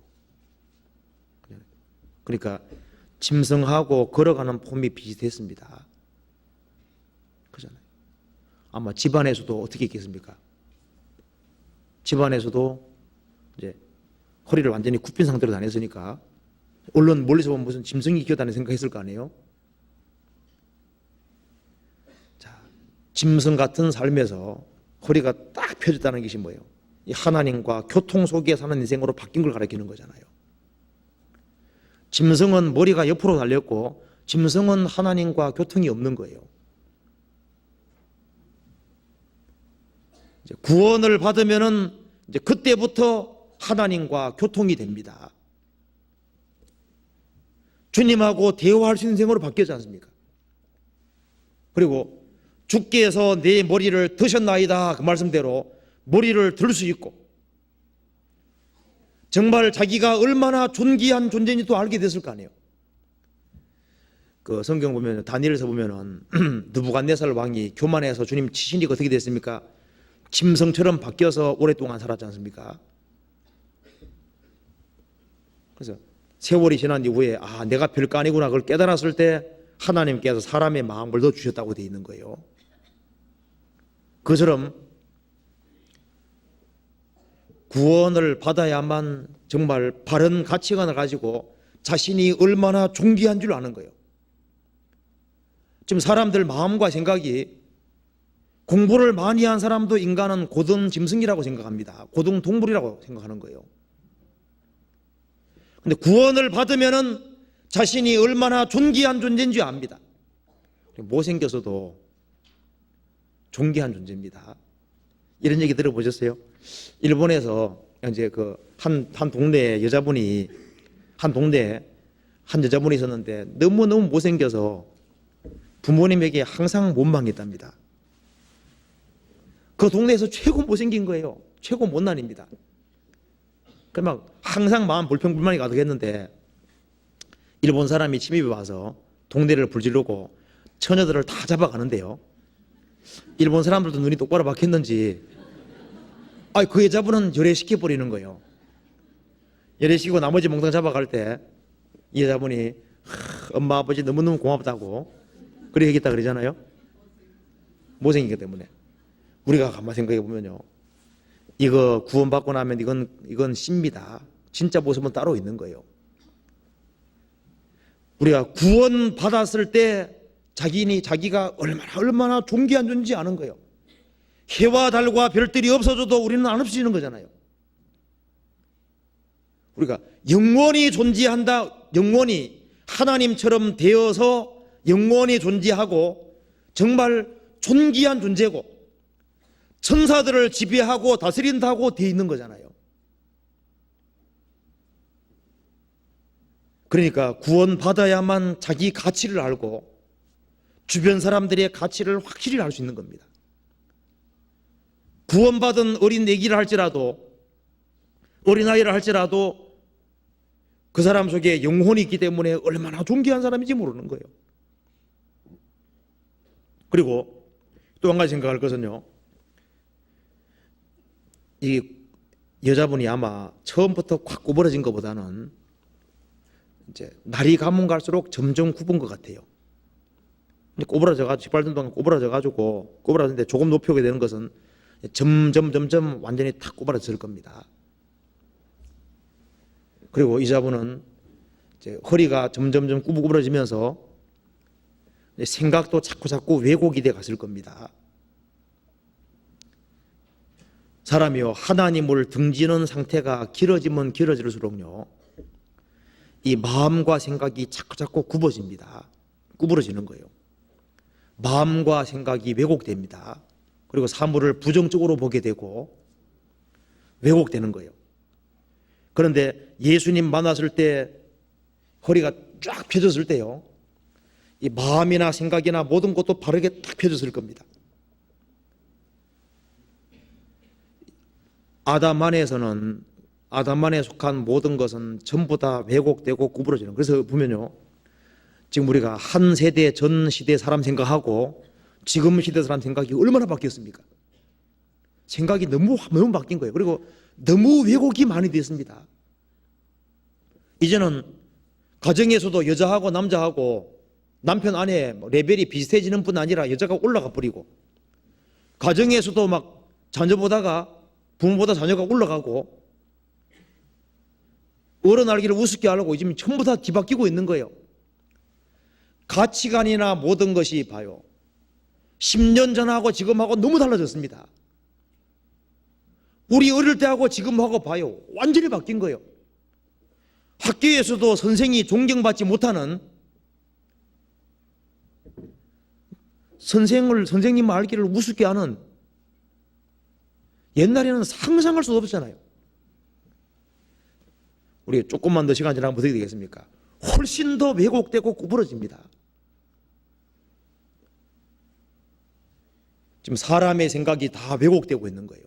그러니까 짐승하고 걸어가는 폼이 비슷했습니다. 그잖아요. 아마 집안에서도 어떻게 있겠습니까? 집안에서도 이제 허리를 완전히 굽힌 상태로 다녔으니까 얼른 멀리서 보면 무슨 짐승이 기어다니는 생각했을 거 아니에요? 자, 짐승 같은 삶에서 허리가 딱 펴졌다는 것이 뭐예요? 이 하나님과 교통 속에 사는 인생으로 바뀐 걸 가리키는 거잖아요. 짐승은 머리가 옆으로 달렸고 짐승은 하나님과 교통이 없는 거예요. 이제 구원을 받으면은 이제 그때부터 하나님과 교통이 됩니다. 주님하고 대화할 수 있는 인생으로 바뀌었지 않습니까? 그리고 주께서 내 머리를 드셨나이다 그 말씀대로 머리를 들 수 있고 정말 자기가 얼마나 존귀한 존재인지 또 알게 됐을 거 아니에요. 그 성경 보면 다니엘서 보면은 느부갓네살 왕이 교만해서 주님 치시니까 어떻게 됐습니까? 짐승처럼 바뀌어서 오랫동안 살았지 않습니까? 그래서 세월이 지난 이후에 내가 별거 아니구나 그걸 깨달았을 때 하나님께서 사람의 마음을 더 주셨다고 되어 있는 거예요. 그처럼 구원을 받아야만 정말 바른 가치관을 가지고 자신이 얼마나 존귀한 줄 아는 거예요. 지금 사람들 마음과 생각이 공부를 많이 한 사람도 인간은 고등 짐승이라고 생각합니다. 고등 동물이라고 생각하는 거예요. 근데 구원을 받으면은 자신이 얼마나 존귀한 존재인지 압니다. 못생겨서도 존귀한 존재입니다. 이런 얘기 들어보셨어요? 일본에서 이제 한 동네에 여자분이 한 동네에 한 여자분이 있었는데 너무너무 못생겨서 부모님에게 항상 원망했답니다. 그 동네에서 최고 못생긴 거예요. 최고 못난입니다. 그러면 항상 마음 불평불만이 가득했는데 일본 사람이 침입해 와서 동네를 불지르고 처녀들을 다 잡아가는데요. 일본 사람들도 눈이 똑바로 박혔는지 그 여자분은 열애시켜버리는 거예요. 열애시키고 나머지 몽땅 잡아갈 때 이 여자분이 엄마 아버지 너무너무 고맙다고 그렇게 얘기했다 그러잖아요. 못생기기 때문에. 우리가 가만히 생각해 보면요, 이거 구원받고 나면 이건 씨입니다. 진짜 모습은 따로 있는 거예요. 우리가 구원받았을 때 자기가 얼마나 존귀한 존재인지 아는 거예요. 해와 달과 별들이 없어져도 우리는 안 없어지는 거잖아요. 우리가 영원히 존재한다, 영원히 하나님처럼 되어서 영원히 존재하고 정말 존귀한 존재고 천사들을 지배하고 다스린다고 되어 있는 거잖아요. 그러니까 구원받아야만 자기 가치를 알고 주변 사람들의 가치를 확실히 알 수 있는 겁니다. 구원받은 어린 애기를 할지라도 어린아이를 할지라도 그 사람 속에 영혼이 있기 때문에 얼마나 존귀한 사람인지 모르는 거예요. 그리고 또 한 가지 생각할 것은요, 이 여자분이 아마 처음부터 콱 구부러진 것보다는 이제 날이 가면 갈수록 점점 굽은 것 같아요. 꼬부라져가지고 뒷발든 동안 꼬부라졌는데 조금 높이 오게 되는 것은 점점 완전히 탁 꼬부라질 겁니다. 그리고 이 자분은 이제 허리가 점점 구부러지면서 생각도 자꾸 왜곡이 돼 갔을 겁니다. 사람이요, 하나님을 등지는 상태가 길어지면 길어질수록요, 이 마음과 생각이 자꾸 굽어집니다. 구부러지는 거예요. 마음과 생각이 왜곡됩니다. 그리고 사물을 부정적으로 보게 되고 왜곡되는 거예요. 그런데 예수님 만났을 때 허리가 쫙 펴졌을 때요, 이 마음이나 생각이나 모든 것도 바르게 딱 펴졌을 겁니다. 아담 안에 속한 모든 것은 전부 다 왜곡되고 구부러지는. 그래서 보면요, 지금 우리가 한 세대 전 시대 사람 생각하고 지금 시대 사람 생각이 얼마나 바뀌었습니까? 생각이 너무 바뀐 거예요. 그리고 너무 왜곡이 많이 됐습니다. 이제는 가정에서도 여자하고 남자하고 남편 아내 레벨이 비슷해지는 뿐 아니라 여자가 올라가 버리고, 가정에서도 막 자녀보다가 부모보다 자녀가 올라가고, 어른 알기를 우습게 하려고 지금 전부 다 뒤바뀌고 있는 거예요. 가치관이나 모든 것이 봐요, 10년 전하고 지금하고 너무 달라졌습니다. 우리 어릴 때하고 지금하고 봐요, 완전히 바뀐 거예요. 학교에서도 선생이 존경받지 못하는, 선생님 알기를 우습게 하는, 옛날에는 상상할 수 없었잖아요. 우리 조금만 더 시간 지나면 어떻게 되겠습니까? 훨씬 더 왜곡되고 구부러집니다. 지금 사람의 생각이 다 왜곡되고 있는 거예요.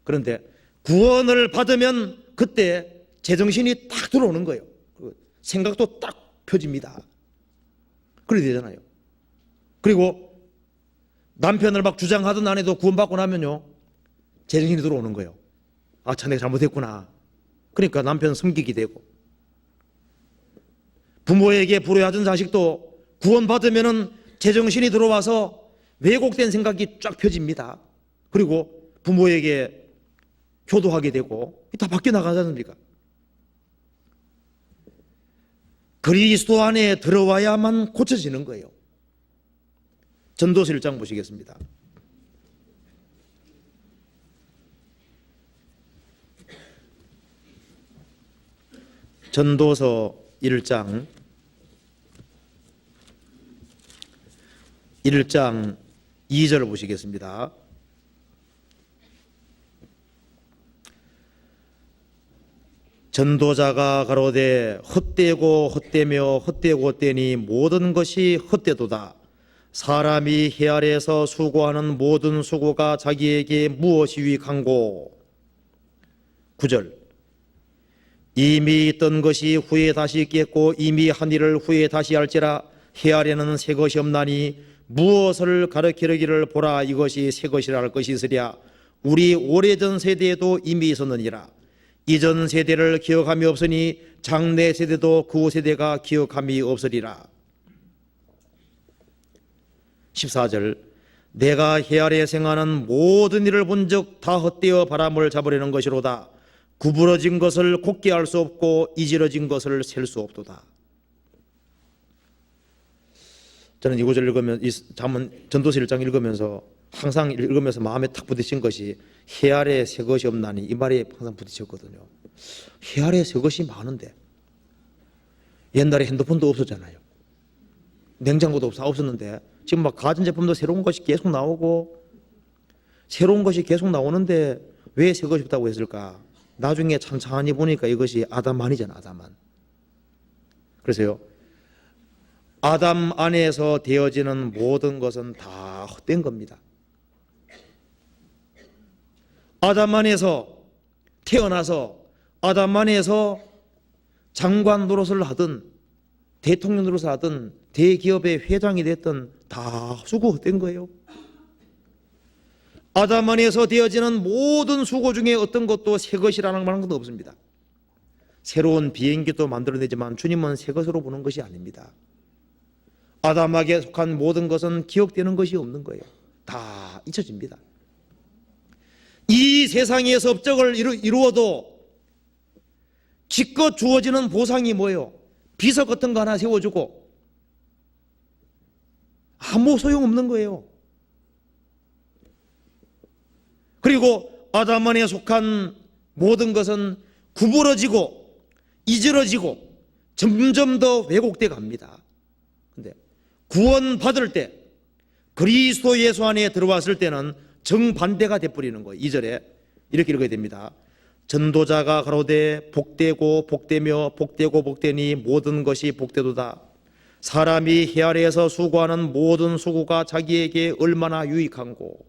그런데 구원을 받으면 그때 제정신이 딱 들어오는 거예요. 생각도 딱 펴집니다. 그래야 되잖아요. 그리고 남편을 막 주장하던 아내도 구원받고 나면요, 제정신이 들어오는 거예요. 아, 참 내가 잘못했구나. 그러니까 남편 섬기게 되고, 부모에게 불효하던 자식도 구원받으면은 제정신이 들어와서 왜곡된 생각이 쫙 펴집니다. 그리고 부모에게 효도하게 되고, 다 바뀌어 나가지 않습니까? 그리스도 안에 들어와야만 고쳐지는 거예요. 전도서 1장 보시겠습니다. 전도서 1장 2절을 보시겠습니다. 전도자가 가로되 헛되고 헛되며 헛되고 헛되니 모든 것이 헛되도다. 사람이 해 아래에서 수고하는 모든 수고가 자기에게 무엇이 유익한고. 9절 이미 있던 것이 후에 다시 있겠고 이미 한 일을 후에 다시 할지라. 해 아래는 새 것이 없나니 무엇을 가르치려기를 보라. 이것이 새 것이라 할 것이 있으랴. 우리 오래전 세대에도 이미 있었느니라. 이전 세대를 기억함이 없으니 장래 세대도 그 세대가 기억함이 없으리라. 14절 내가 해 아래 생하는 모든 일을 본즉 다 헛되어 바람을 잡으려는 것이로다. 구부러진 것을 곱게 할 수 없고 이지러진 것을 셀 수 없도다. 저는 이 구절 읽으면, 이 전도서 1장 읽으면서 항상 읽으면서 마음에 탁 부딪힌 것이 해 아래 새 것이 없나니, 이 말에 항상 부딪혔거든요. 해 아래 새 것이 많은데, 옛날에 핸드폰도 없었잖아요. 냉장고도 없었는데 지금 막 가전제품도 새로운 것이 계속 나오고, 새로운 것이 계속 나오는데 왜 새 것이 없다고 했을까? 나중에 찬찬히 보니까 이것이 아담만이잖아, 아담만. 그래서요, 아담 안에서 되어지는 모든 것은 다 헛된 겁니다. 아담 안에서 태어나서 아담 안에서 장관 노릇을 하든 대통령 노릇을 하든 대기업의 회장이 됐든 다 수고 헛된 거예요. 아담 안에서 되어지는 모든 수고 중에 어떤 것도 새 것이라는 말은 것도 없습니다. 새로운 비행기도 만들어내지만 주님은 새 것으로 보는 것이 아닙니다. 아담에게 속한 모든 것은 기억되는 것이 없는 거예요. 다 잊혀집니다. 이 세상에서 업적을 이루어도 기껏 주어지는 보상이 뭐예요? 비서 같은 거 하나 세워주고 아무 소용없는 거예요. 그리고 아담 안에 속한 모든 것은 구부러지고 이지러지고 점점 더 왜곡돼 갑니다. 근데 구원받을 때, 그리스도 예수 안에 들어왔을 때는 정반대가 돼버리는 거예요. 2절에 이렇게 읽어야 됩니다. 전도자가 가로되 복되고 복되며 복되고 복되니 모든 것이 복되도다. 사람이 해 아래에서 수고하는 모든 수고가 자기에게 얼마나 유익한고.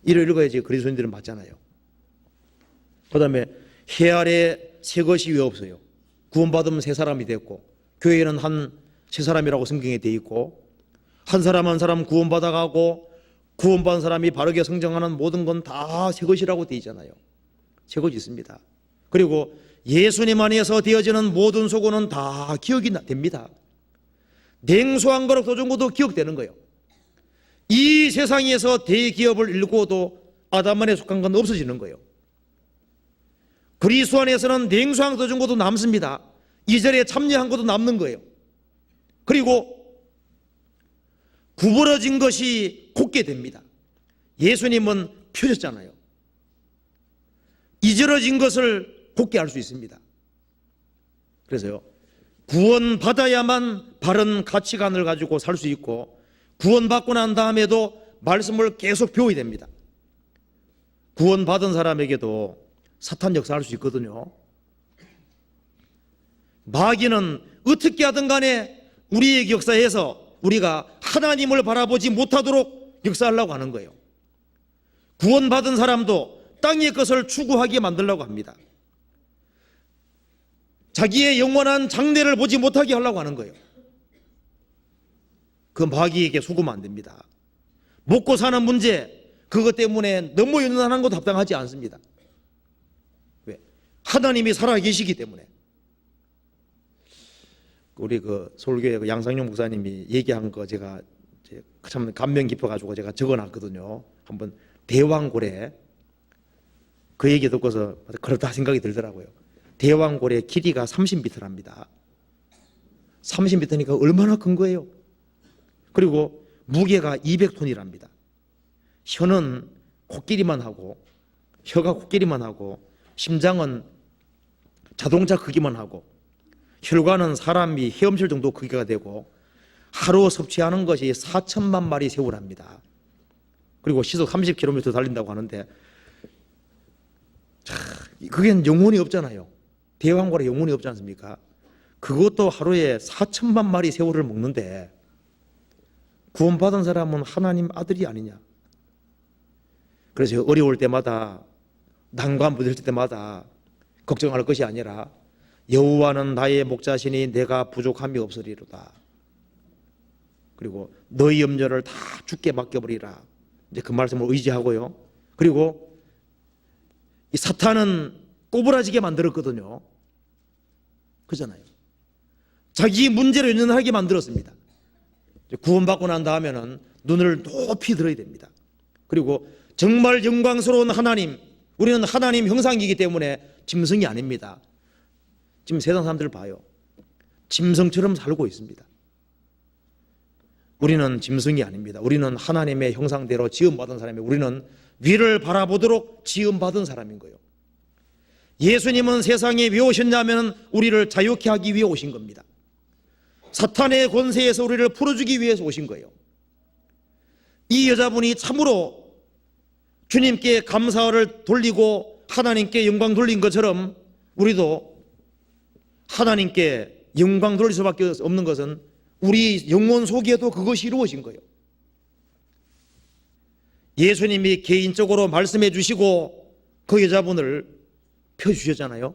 이를 읽어야지 그리스도인들은 맞잖아요. 그 다음에 해 아래 새 것이 왜 없어요? 구원받으면 새 사람이 됐고, 교회에는 한 새 사람이라고 성경에 돼 있고, 한 사람 한 사람 구원받아가고 구원받은 사람이 바르게 성장하는 모든 건 다 새 것이라고 돼 있잖아요. 새 것이 있습니다. 그리고 예수님 안에서 되어지는 모든 수고는 다 기억이 됩니다. 냉수한 거로 도준 것도 기억되는 거예요. 이 세상에서 대기업을 일구어도 아담 안에 속한 건 없어지는 거예요. 그리스도 안에서는 냉수한 도준 것도 남습니다. 이절에 참여한 것도 남는 거예요. 그리고 구부러진 것이 곧게 됩니다. 예수님은 펴졌잖아요. 이절어진 것을 곧게 할 수 있습니다. 그래서요, 구원받아야만 바른 가치관을 가지고 살 수 있고, 구원받고 난 다음에도 말씀을 계속 배워야 됩니다. 구원받은 사람에게도 사탄 역사할 수 있거든요. 마귀는 어떻게 하든 간에 우리의 역사에서 우리가 하나님을 바라보지 못하도록 역사하려고 하는 거예요. 구원받은 사람도 땅의 것을 추구하게 만들려고 합니다. 자기의 영원한 장래를 보지 못하게 하려고 하는 거예요. 그 마귀에게 속으면 안 됩니다. 먹고 사는 문제, 그것 때문에 너무 연연하는 것도 합당하지 않습니다. 왜? 하나님이 살아계시기 때문에. 우리 그 서울교회 그 양상용 목사님이 얘기한 거 제가 참 감명 깊어가지고 제가 적어놨거든요. 한번 대왕고래, 그 얘기 듣고서 그렇다 생각이 들더라고요. 대왕고래 길이가 30m랍니다. 30m니까 얼마나 큰 거예요. 그리고 무게가 200톤이랍니다. 혀는 코끼리만 하고, 혀가 코끼리만 하고, 심장은 자동차 크기만 하고, 혈관은 사람이 헤엄칠 정도 크기가 되고, 하루 섭취하는 것이 4천만 마리 새우랍니다. 그리고 시속 30km 달린다고 하는데, 그게 영혼이 없잖아요. 대왕고래 영혼이 없지 않습니까? 그것도 하루에 4천만 마리 새우를 먹는데, 구원받은 사람은 하나님 아들이 아니냐. 그래서 어려울 때마다, 난관 부딪힐 때마다 걱정할 것이 아니라, 여호와는 나의 목자시니 내가 부족함이 없으리로다. 그리고 너희 염려를 다 주께 맡겨버리라. 이제 그 말씀을 의지하고요. 그리고 이 사탄은 꼬부라지게 만들었거든요. 그잖아요. 자기 문제로 연연하게 만들었습니다. 구원받고 난 다음에는 눈을 높이 들어야 됩니다. 그리고 정말 영광스러운 하나님, 우리는 하나님 형상이기 때문에 짐승이 아닙니다. 지금 세상 사람들 봐요. 짐승처럼 살고 있습니다. 우리는 짐승이 아닙니다. 우리는 하나님의 형상대로 지음받은 사람이에요. 우리는 위를 바라보도록 지음받은 사람인 거예요. 예수님은 세상에 왜 오셨냐면 우리를 자유케 하기 위해 오신 겁니다. 사탄의 권세에서 우리를 풀어주기 위해서 오신 거예요. 이 여자분이 참으로 주님께 감사를 돌리고 하나님께 영광 돌린 것처럼 우리도 하나님께 영광 돌릴 수밖에 없는 것은 우리 영혼 속에도 그것이 이루어진 거예요. 예수님이 개인적으로 말씀해 주시고 그 여자분을 펴주셨잖아요.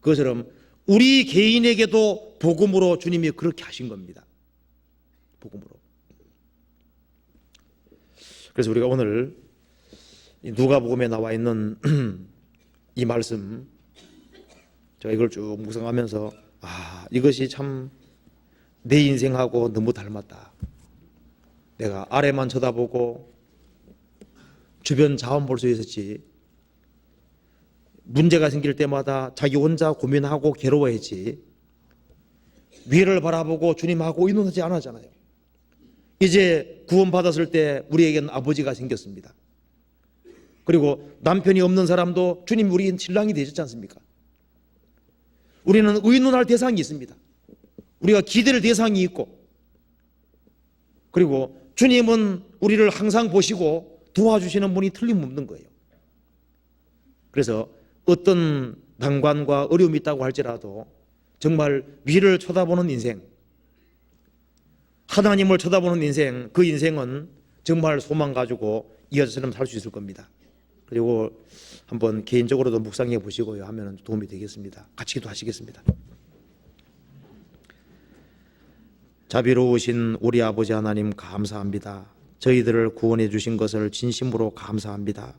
그것처럼 우리 개인에게도 복음으로 주님이 그렇게 하신 겁니다. 복음으로. 그래서 우리가 오늘 누가복음에 나와 있는 이 말씀, 제가 이걸 쭉 묵상하면서 이것이 참 내 인생하고 너무 닮았다. 내가 아래만 쳐다보고 주변 자원 볼 수 있었지, 문제가 생길 때마다 자기 혼자 고민하고 괴로워했지, 위를 바라보고 주님하고 의논하지 않았잖아요. 이제 구원받았을 때 우리에게는 아버지가 생겼습니다. 그리고 남편이 없는 사람도 주님 우리 신랑이 되셨지 않습니까? 우리는 의논할 대상이 있습니다. 우리가 기댈 대상이 있고, 그리고 주님은 우리를 항상 보시고 도와주시는 분이 틀림없는 거예요. 그래서 어떤 난관과 어려움이 있다고 할지라도 정말 위를 쳐다보는 인생, 하나님을 쳐다보는 인생, 그 인생은 정말 소망 가지고 이어서처럼 살 수 있을 겁니다. 그리고 한번 개인적으로도 묵상해 보시고요 하면 도움이 되겠습니다. 같이 기도하시겠습니다. 자비로우신 우리 아버지 하나님, 감사합니다. 저희들을 구원해 주신 것을 진심으로 감사합니다.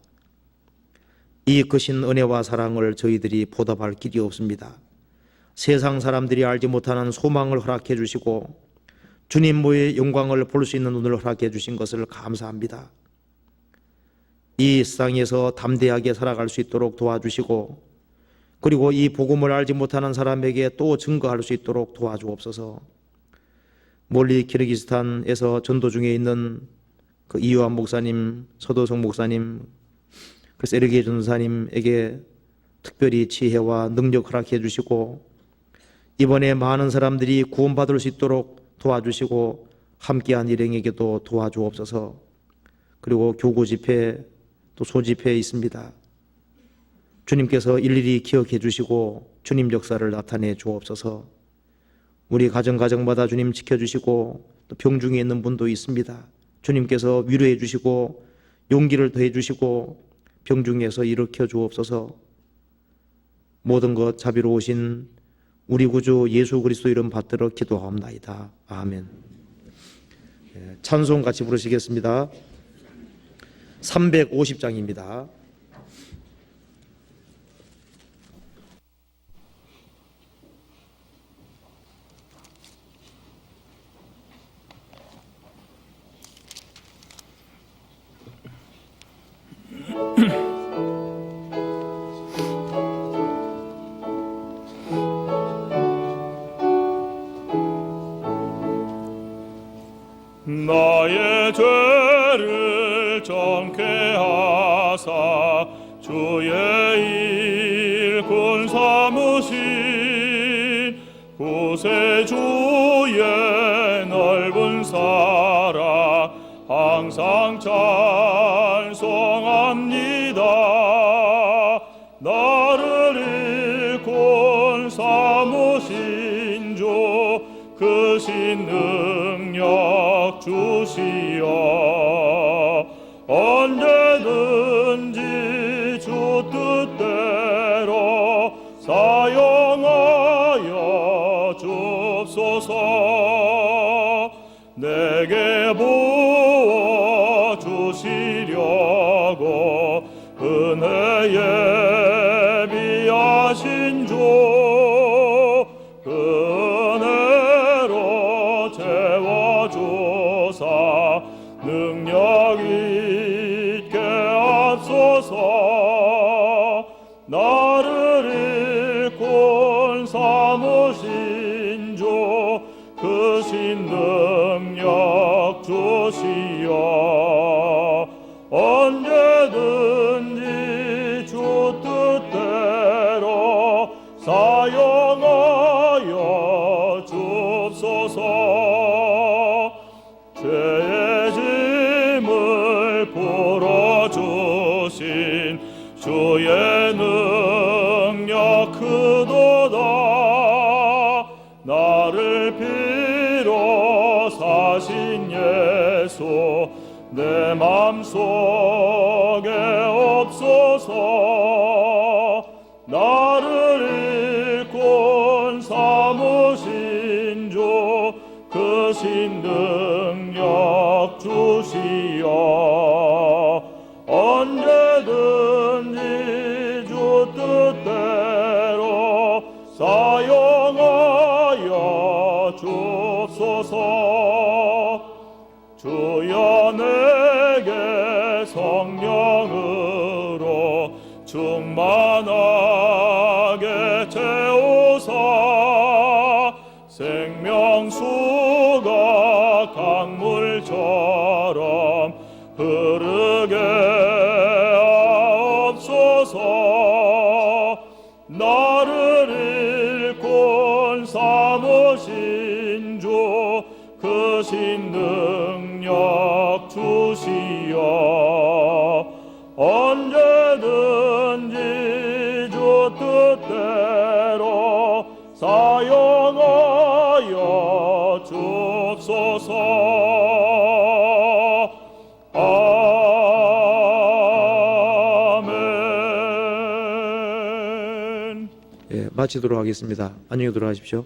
이 크신 은혜와 사랑을 저희들이 보답할 길이 없습니다. 세상 사람들이 알지 못하는 소망을 허락해 주시고 주님의 영광을 볼 수 있는 눈을 허락해 주신 것을 감사합니다. 이 세상에서 담대하게 살아갈 수 있도록 도와주시고, 그리고 이 복음을 알지 못하는 사람에게 또 증거할 수 있도록 도와주옵소서. 멀리 키르기스탄에서 전도 중에 있는 그 이요한 목사님, 서도성 목사님, 그 세르게이 전사님에게 특별히 지혜와 능력 허락해 주시고, 이번에 많은 사람들이 구원받을 수 있도록 도와주시고, 함께한 일행에게도 도와주옵소서. 그리고 교구 집회 또 소집회에 있습니다. 주님께서 일일이 기억해 주시고 주님 역사를 나타내 주옵소서. 우리 가정마다 주님 지켜주시고, 또 병중에 있는 분도 있습니다. 주님께서 위로해 주시고 용기를 더해 주시고 병중에서 일으켜 주옵소서. 모든 것 자비로우신 우리 구주 예수 그리스도 이름 받들어 기도하옵나이다. 아멘. 찬송 같이 부르시겠습니다. 350장입니다. 나의 죄를 정케 하사 주의 일꾼 삼으신 구세주의 넓은 사랑 항상 찬송합니다. 나를 일꾼 삼으신 주 크신 능력 주시어 언제든지 주 뜻대로 사용하여 주옵소서. 내게 부어 주시려고 은혜에 비하신 주 능력 있게 앞서서 나를 일꾼 삼으신 주 크신 능력 주시어 언제든지 주 뜻대로 사용하여 주옵소서. 죄의 짐을 풀어주신 주의 능력 크도다. 나를 피로 사신 예수 내 맘속에 없소서. 나를 일꾼 삼으신 주 크신 능력 주시어 언제든지 주 뜻대로 사용하여 주옵소서. 주여 내게 성령으로 충만하게 채우사 생명수가 강물처럼 흐르게 하옵소서. 나를 일꾼 삼으신 주 크신 능력 주시어 언제든지 주 뜻대로 사용 마치도록 하겠습니다. 안녕히 들어가십시오.